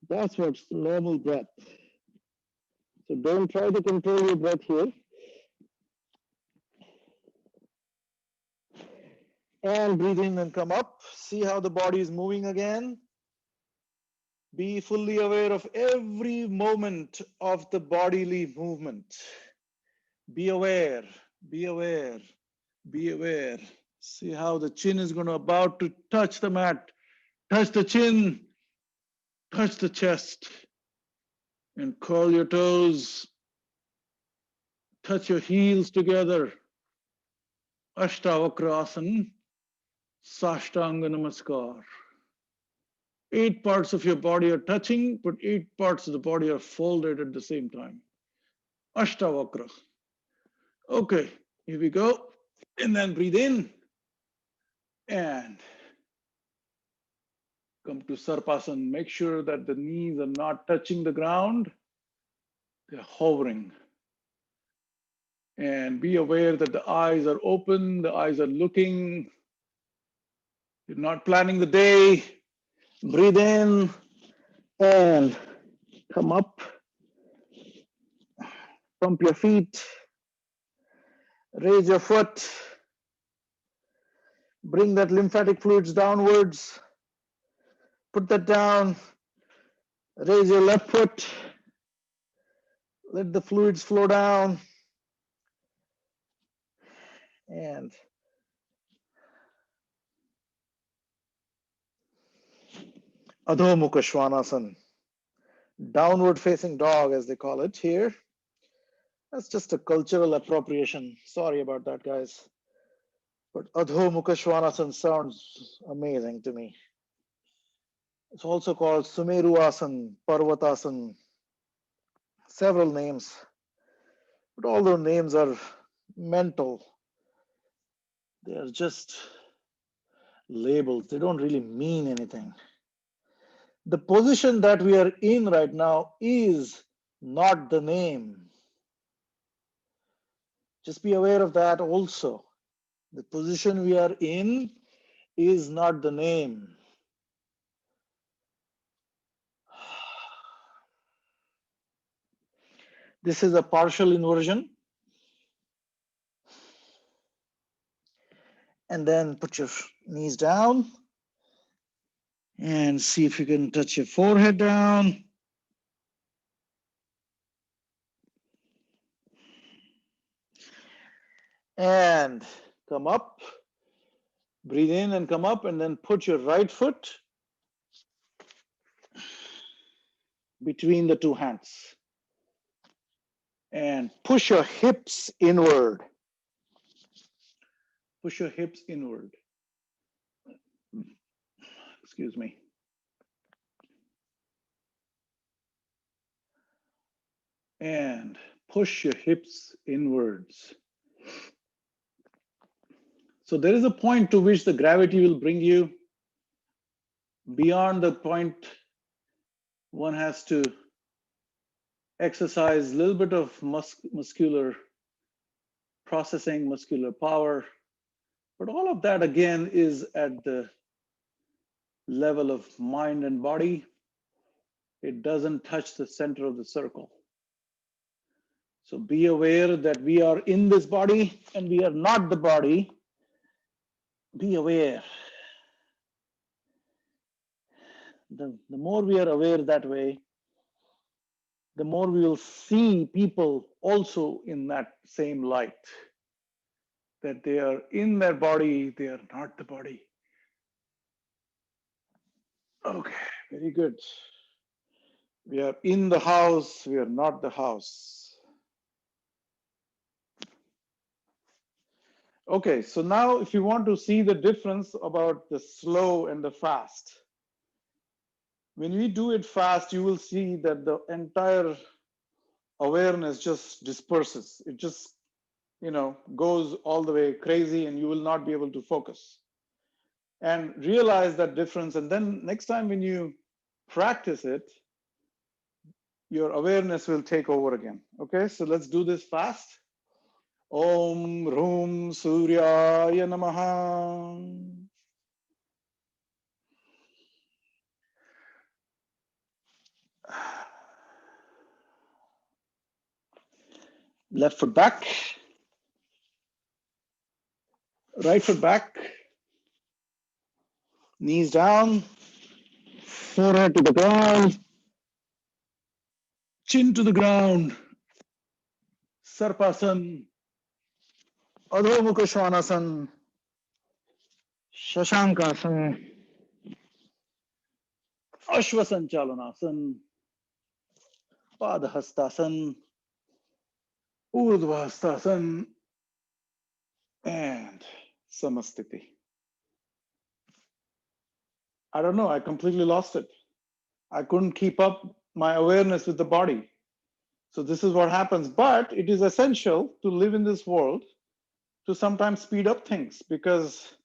That's what's normal breath. So don't try to control your breath here. And breathe in and come up. See how the body is moving again. Be fully aware of every moment of the bodily movement. Be aware, be aware, be aware. See how the chin is going to about to touch the mat. Touch the chin, touch the chest, and curl your toes. Touch your heels together. Ashtavakrasana, Sashtanga Namaskar. 8 parts of your body are touching, but 8 parts of the body are folded at the same time. Ashtavakra. Okay, here we go. And then breathe in and come to Sarpasana. Make sure that the knees are not touching the ground. They're hovering. And be aware that the eyes are open, the eyes are looking. You're not planning the day. Breathe in and come up. Pump your feet. Raise your foot. Bring that lymphatic fluids downwards. Put that down. Raise your left foot. Let the fluids flow down. And Adho Mukha Svanasana. Downward facing dog, as they call it here. That's just a cultural appropriation. Sorry about that, guys. But Adho Mukha Svanasana sounds amazing to me. It's also called Sumeru Asana, Parvatasana, several names. But all those names are mental. They are just labels. They don't really mean anything. The position that we are in right now is not the name. Just be aware of that also. The position we are in is not the name. This is a partial inversion. And then put your knees down and see if you can touch your forehead down. And come up. Breathe in and come up, and then put your right foot between the two hands. And push your hips inward. Push your hips inward. Excuse me. And push your hips inwards. So there is a point to which the gravity will bring you. Beyond the point, one has to exercise a little bit of muscular processing, muscular power. But all of that, again, is at the level of mind and body. It doesn't touch the center of the circle. So be aware that we are in this body and we are not the body. Be aware. The more we are aware that way, the more we will see people also in that same light. That they are in their body, they are not the body. Okay, very good. We are in the house, we are not the house. Okay, so now if you want to see the difference about the slow and the fast, when we do it fast, you will see that the entire awareness just disperses. It just, goes all the way crazy and you will not be able to focus. And realize that difference. And then next time when you practice it, your awareness will take over again. Okay, so let's do this fast. Om Rum Suryaya Namaha. Left foot back. Right foot back. Knees down. forehead to the ground, chin to the ground, Sarpasan, Adho Mukha Svanasana, Shashankasan, Ashvasanchalanasana, Padhastasan, Urdhvastasan, and Samastiti. I don't know, I completely lost it. I couldn't keep up my awareness with the body. So this is what happens. But it is essential to live in this world to sometimes speed up things, because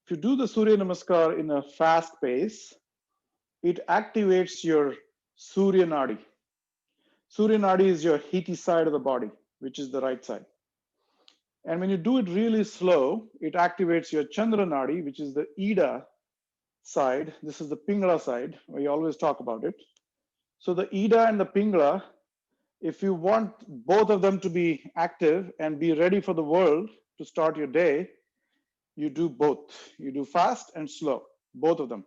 if you do the Surya Namaskar in a fast pace, it activates your Surya Nadi. Surya Nadi is your heaty side of the body, which is the right side. And when you do it really slow, it activates your Chandra Nadi, which is the Ida side. This is the Pingala side. We always talk about it. So the Ida and the Pingala, if you want both of them to be active and be ready for the world to start your day, you do both. You do fast and slow, both of them.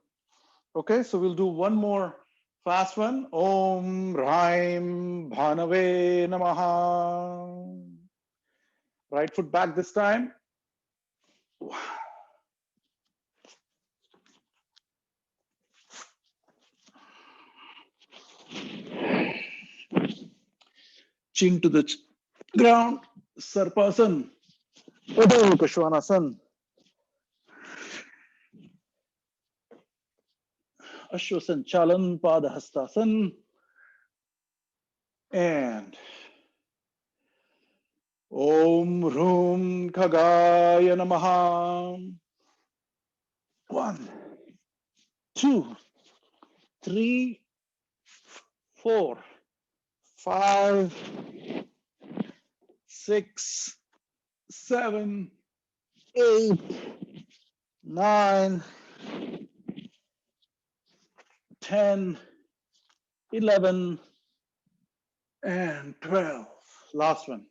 Okay, so we'll do one more fast one. Om Rhaim Bhanave Namaha. Right foot back this time. Chin to the ground. Sarpasan. Adho Mukha Svanasana. Ashwasanchalan Padhastasan. And Om Rum Khagaya Namaha. 1, 2, 3, 4, 5, 6, 7, 8, 9, 10, 11, and 12. Last one.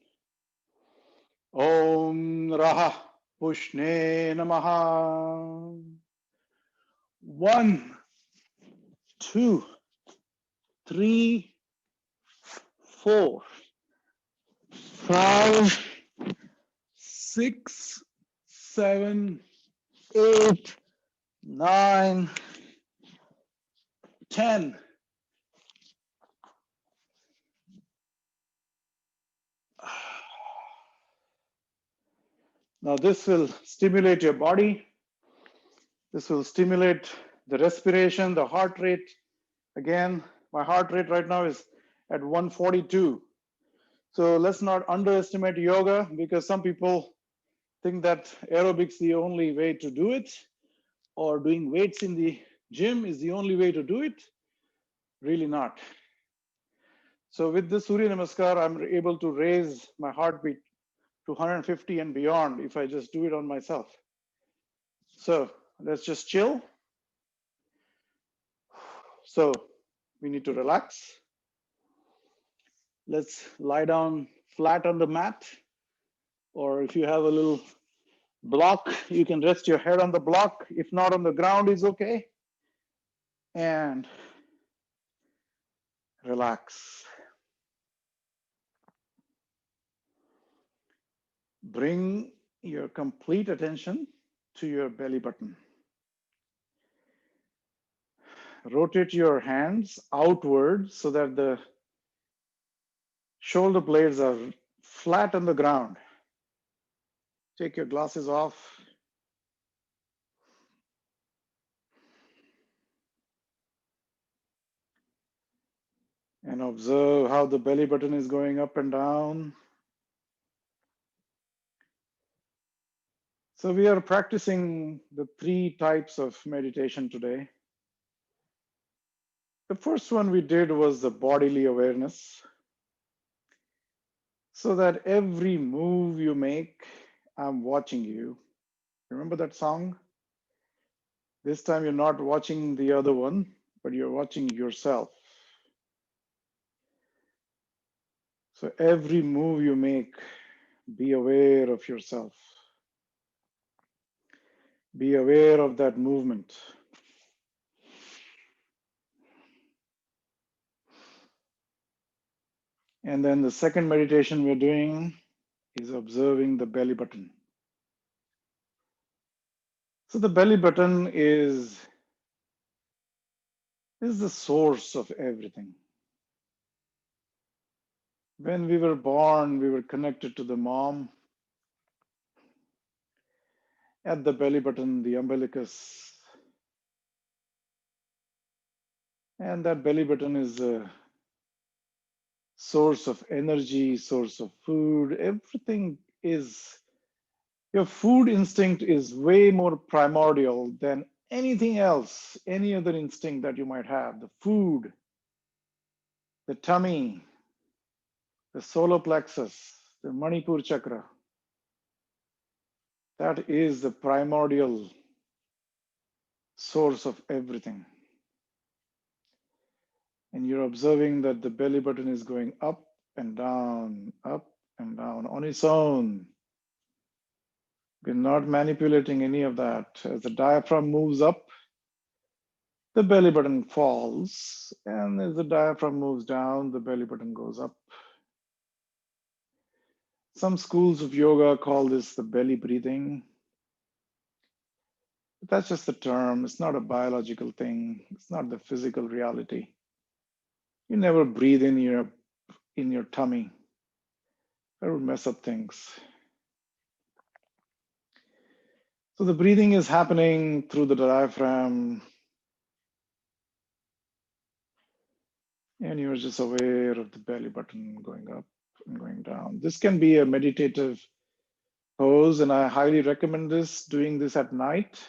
Om Raha Pushne Namaha. 1, 2, 3, 4, 5, 6, 7, 8, 9, 10. Now this will stimulate your body. This will stimulate the respiration, the heart rate. Again, my heart rate right now is at 142. So let's not underestimate yoga, because some people think that aerobics is the only way to do it, or doing weights in the gym is the only way to do it. Really not. So with the Surya Namaskar, I'm able to raise my heartbeat to 150 and beyond if I just do it on myself. So let's just chill. So we need to relax. Let's lie down flat on the mat, or if you have a little block, you can rest your head on the block. If not, on the ground is okay. And relax. Bring your complete attention to your belly button. Rotate your hands outward so that the shoulder blades are flat on the ground. Take your glasses off. And observe how the belly button is going up and down. So we are practicing the 3 types of meditation today. The first one we did was the bodily awareness, so that every move you make, I'm watching you. Remember that song? This time you're not watching the other one, but you're watching yourself. So every move you make, be aware of yourself. Be aware of that movement. And then the second meditation we're doing is observing the belly button. So the belly button is the source of everything. When we were born, we were connected to the mom. At the belly button, the umbilicus. And that belly button is a source of energy, source of food. Everything is, your food instinct is way more primordial than anything else, any other instinct that you might have. The food, the tummy, the solar plexus, the Manipur chakra, that is the primordial source of everything. And you're observing that the belly button is going up and down on its own. We're not manipulating any of that. As the diaphragm moves up, the belly button falls. And as the diaphragm moves down, the belly button goes up. Some schools of yoga call this the belly breathing. But that's just the term. It's not a biological thing. It's not the physical reality. You never breathe in your tummy. That would mess up things. So the breathing is happening through the diaphragm, and you're just aware of the belly button going up and going down. This can be a meditative pose, and I highly recommend doing this at night.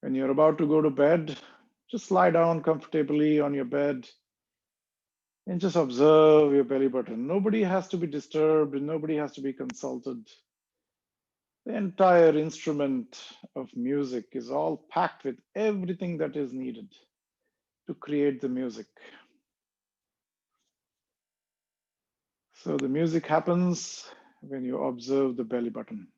When you're about to go to bed, just lie down comfortably on your bed and just observe your belly button. Nobody has to be disturbed, and nobody has to be consulted. The entire instrument of music is all packed with everything that is needed to create the music. So the music happens when you observe the belly button.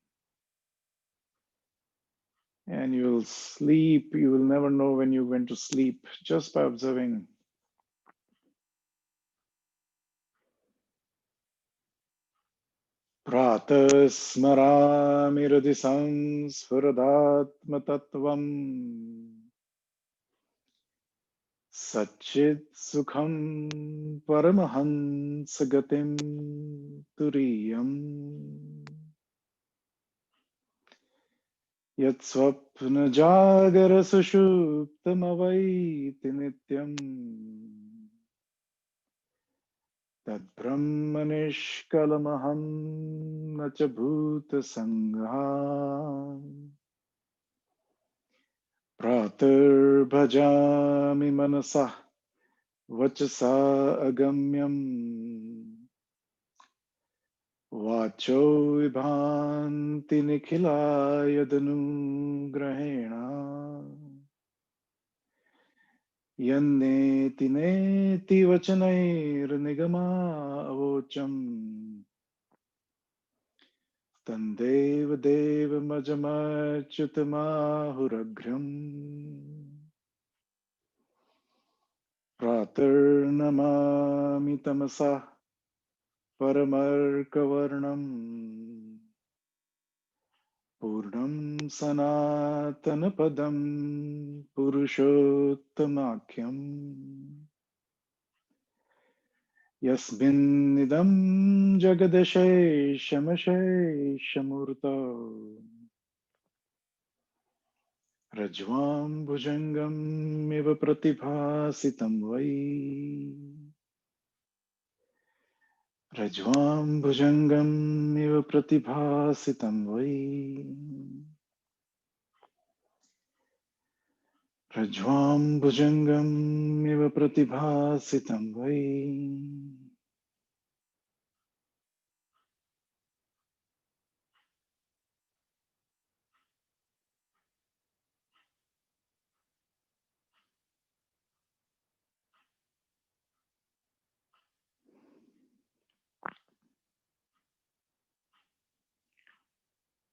And you will sleep. You will never know when you're going to sleep just by observing. Pratah smarami hridhi samsfuradatma tattvam Satchit sukham paramahans gatim turiyam Yat swapna jagara sushuptamavaiti nityam Tad brahmanishkalamaham nacha bhuta sangha Pratar bhajami manasa vachasa agamyam Vacho vibhanti nikhila yadanu grahena Yanneti neti vachanair nigama avocham Tandev dev majamachyutamahuраgram Praternamami tamasa paramarkavarnam Purnam sanatanapadam purushotamakyam Yasminnidam jagadasheshamasheshamurta Rajvam bhujangam iva pratibhasitam vai Rajvam bhujangam iva pratibhasitam vai Rajvam bhujangam iva pratibhasitam vai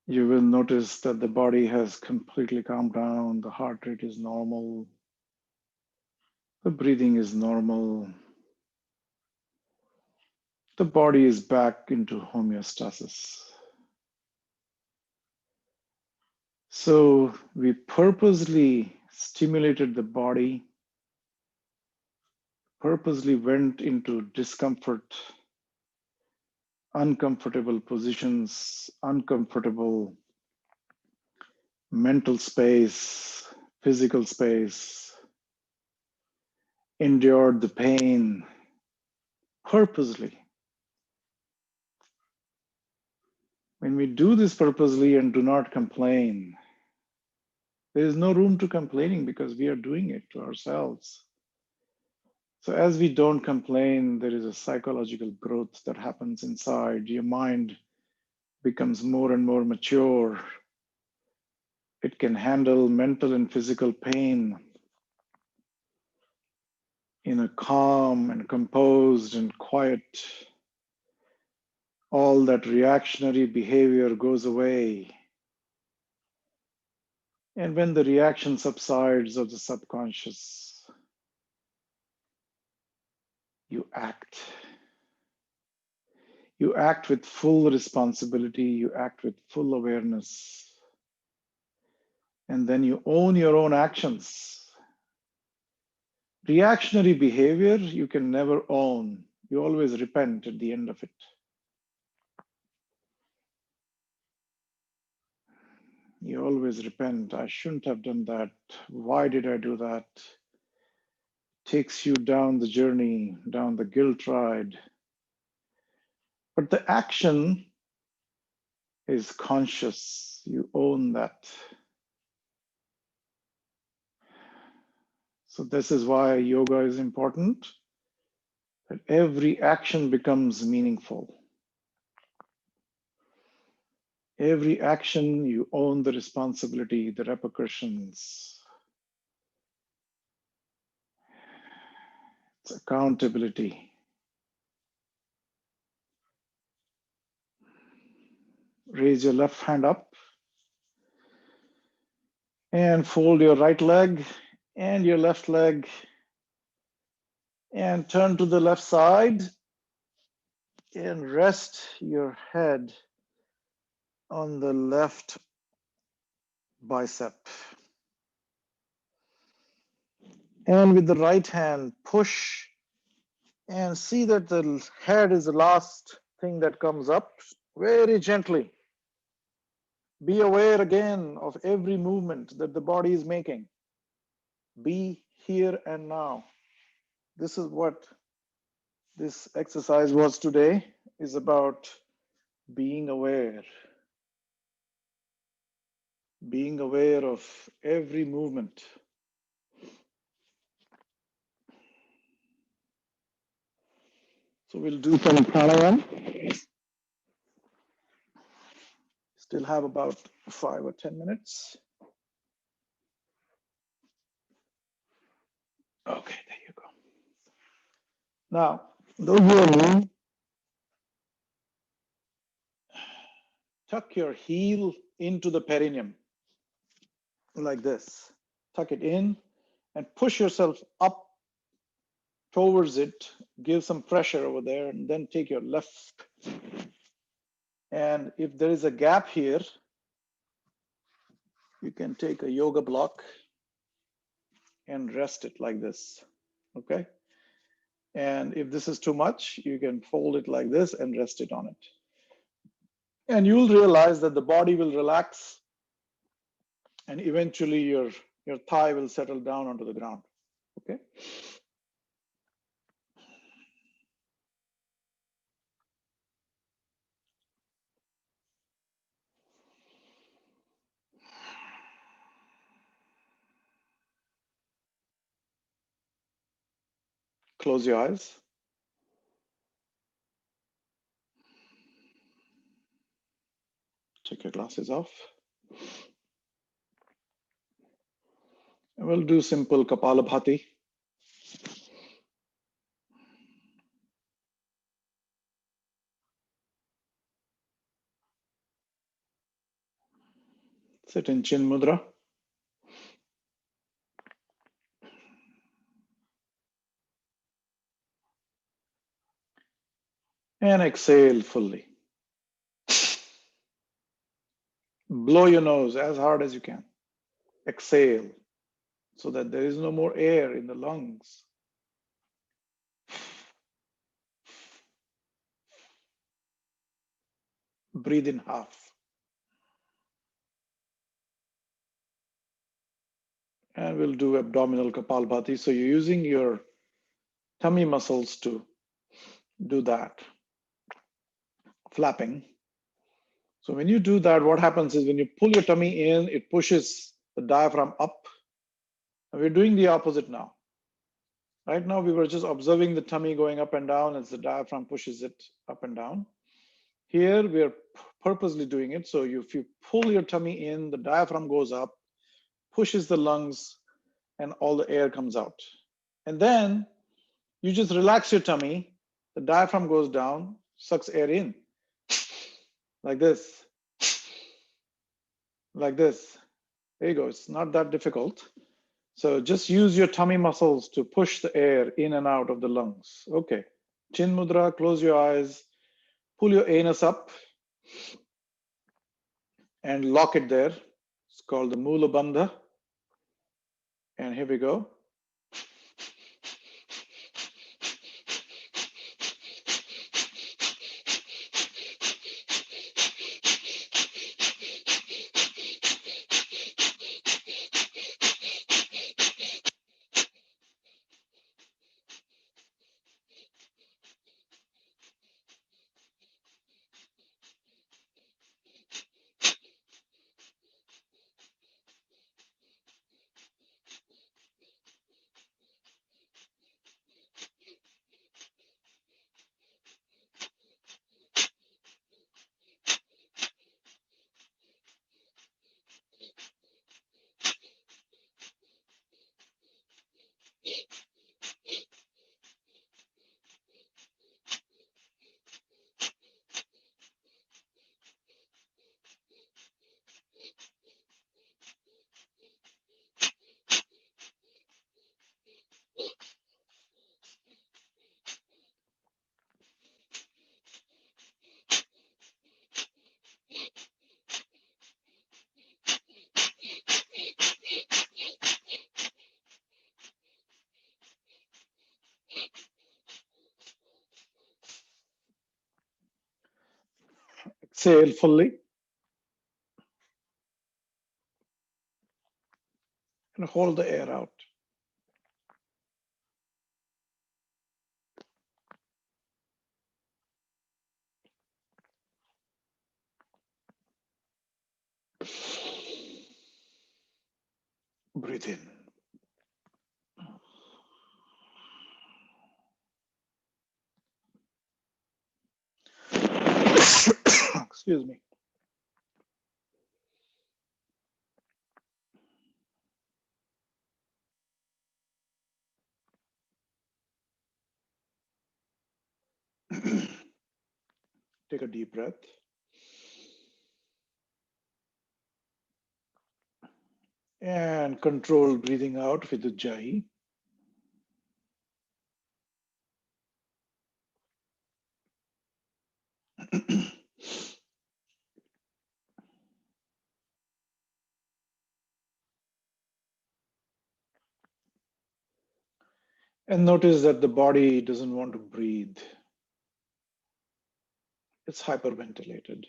You will notice that the body has completely calmed down, the heart rate is normal, the breathing is normal. the body is back into homeostasis. So we purposely stimulated the body, purposely went into discomfort, uncomfortable positions, uncomfortable mental space, physical space, endured the pain purposely. When we do this purposely and do not complain, there is no room to complaining because we are doing it to ourselves. So as we don't complain, there is a psychological growth that happens inside. Your mind becomes more and more mature. It can handle mental and physical pain in a calm and composed and quiet. All that reactionary behavior goes away. And when the reaction subsides of the subconscious, you act. You act with full responsibility, you act with full awareness, and then you own your own actions. Reactionary behavior, you can never own. You always repent at the end of it. You always repent. I shouldn't have done that. Why did I do that? Takes you down the journey, down the guilt ride. But the action is conscious. You own that. So this is why yoga is important, that every action becomes meaningful. Every action, you own the responsibility, the repercussions. It's accountability. Raise your left hand up and fold your right leg and your left leg and turn to the left side and rest your head on the left bicep. And with the right hand, push and see that the head is the last thing that comes up very gently. Be aware again of every movement that the body is making. Be here and now. This is what this exercise was today, is about being aware of every movement. So we'll do some pranayam. Still have about 5 or 10 minutes. Okay, there you go. Now, those who are new, tuck your heel into the perineum like this. Tuck it in and push yourself up towards it. Give some pressure over there and then take your left. And if there is a gap here, you can take a yoga block and rest it like this, okay? And if this is too much, you can fold it like this and rest it on it. And you'll realize that the body will relax and eventually your thigh will settle down onto the ground, okay? Close your eyes. Take your glasses off. And we'll do simple Kapalabhati. Sit in Chin Mudra. And exhale fully. Blow your nose as hard as you can. Exhale so that there is no more air in the lungs. Breathe in half. And we'll do abdominal Kapalbhati. So you're using your tummy muscles to do that, flapping. So when you do that, what happens is when you pull your tummy in, it pushes the diaphragm up. And we're doing the opposite now. Right now, we were just observing the tummy going up and down as the diaphragm pushes it up and down. Here, we are purposely doing it. So if you pull your tummy in, the diaphragm goes up, pushes the lungs, and all the air comes out. And then you just relax your tummy, the diaphragm goes down, sucks air in, like this, like this. There you go. It's not that difficult. So just use your tummy muscles to push the air in and out of the lungs. Okay. Chin mudra, close your eyes, pull your anus up and lock it there. It's called the Mula Bandha. And here we go. Exhale fully and hold the air out. Breathe in. Excuse me. Take a deep breath. And control breathing out with Ujjayi. And notice that the body doesn't want to breathe. It's hyperventilated.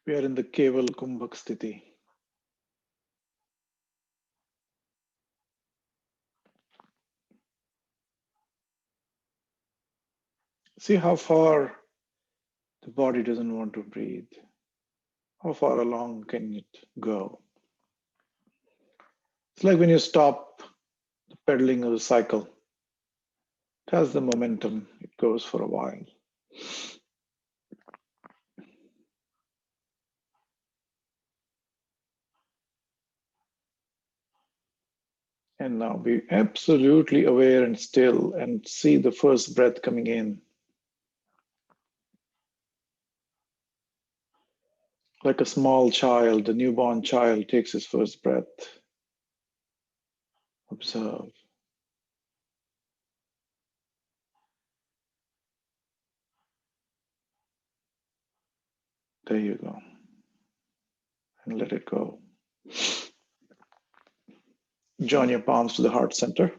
We are in the Keval Kumbhak Sthiti. See how far the body doesn't want to breathe. How far along can it go? It's like when you stop the pedaling of the cycle. It has the momentum, it goes for a while. And now be absolutely aware and still and see the first breath coming in. Like a small child, a newborn child takes his first breath. Observe. There you go. And let it go. Join your palms to the heart center.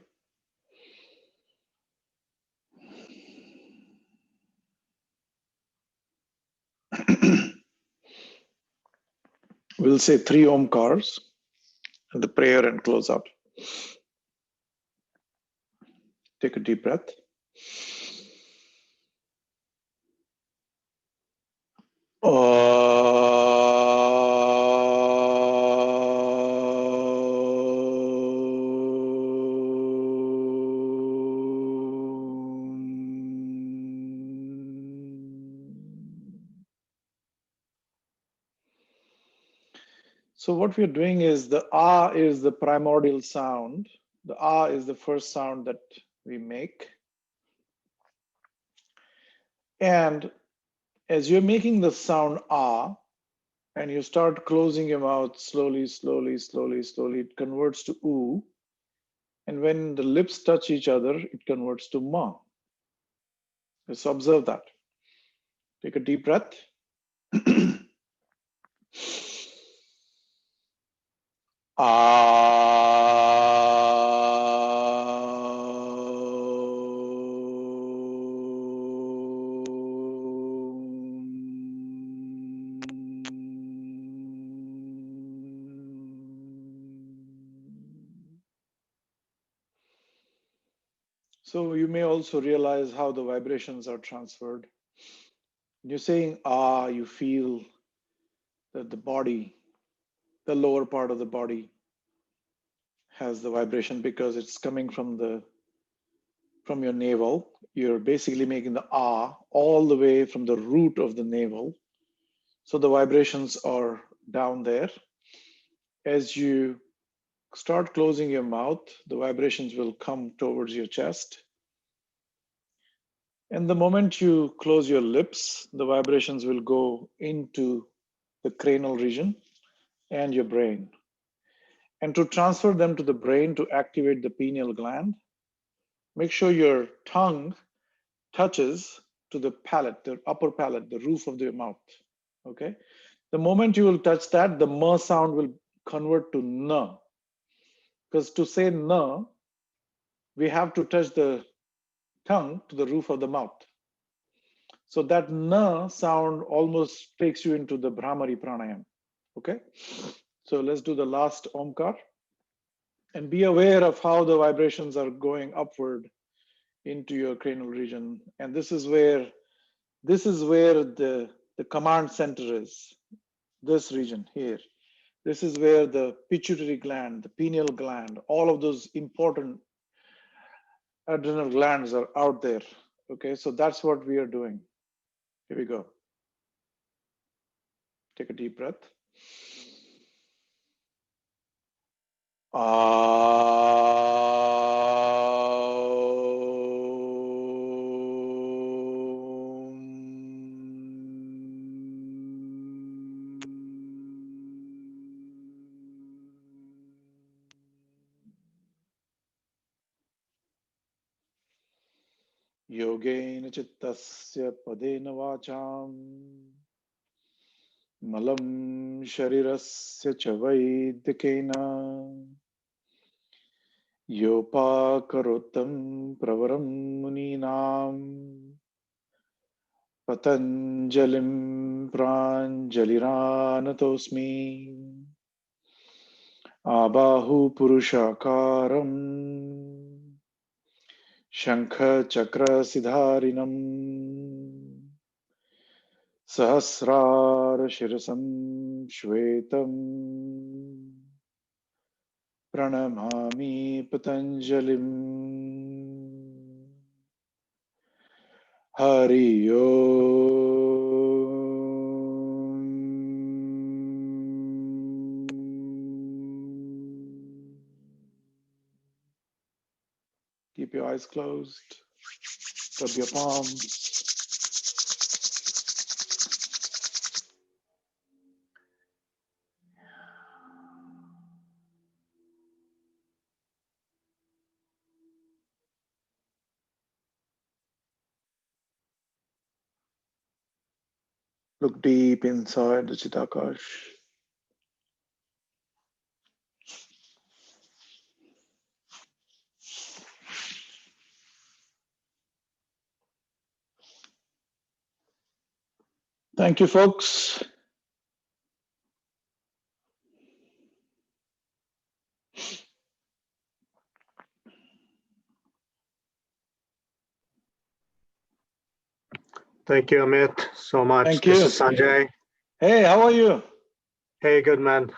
We'll say 3 omkars and the prayer and close out. Take a deep breath. So what we're doing is the ah is the primordial sound. The ah is the first sound that we make. And as you're making the sound ah, and you start closing your mouth slowly, slowly, slowly, slowly, it converts to oo. And when the lips touch each other, it converts to ma. Just observe that. Take a deep breath. So you may also realize how the vibrations are transferred. When you're saying ah, you feel that the body, the lower part of the body, has the vibration because it's coming from your navel. You're basically making the ah all the way from the root of the navel. So the vibrations are down there. As you start closing your mouth, the vibrations will come towards your chest. And the moment you close your lips, the vibrations will go into the cranial region and your brain. And to transfer them to the brain to activate the pineal gland, make sure your tongue touches to the palate, the upper palate, the roof of your mouth. Okay. The moment you will touch that, the ma sound will convert to na. Because to say na, we have to touch the tongue to the roof of the mouth. So that na sound almost takes you into the Brahmari pranayam. Okay. So let's do the last omkar and be aware of how the vibrations are going upward into your cranial region. And this is where the command center is, this region here. This is where the pituitary gland, the pineal gland, all of those important adrenal glands are out there. Okay, so that's what we are doing. Here we go. Take a deep breath. Yogena chittasya padena vacham malam sharirasya cha vaidikena yopakarotam pravaram muninam patanjalim pranjaliranatosmi abahu purushakaram shankha chakra siddharinam सहस्रार शिरसं श्वेतं प्रणमामि पतञ्जलिम् हरि ओम. Keep your eyes closed. Rub your palms. Look deep inside the Chidakash. Thank you, folks. Thank you, Amit, so much. Thank This you. is Sanjay. Hey, how are you? Hey, good man.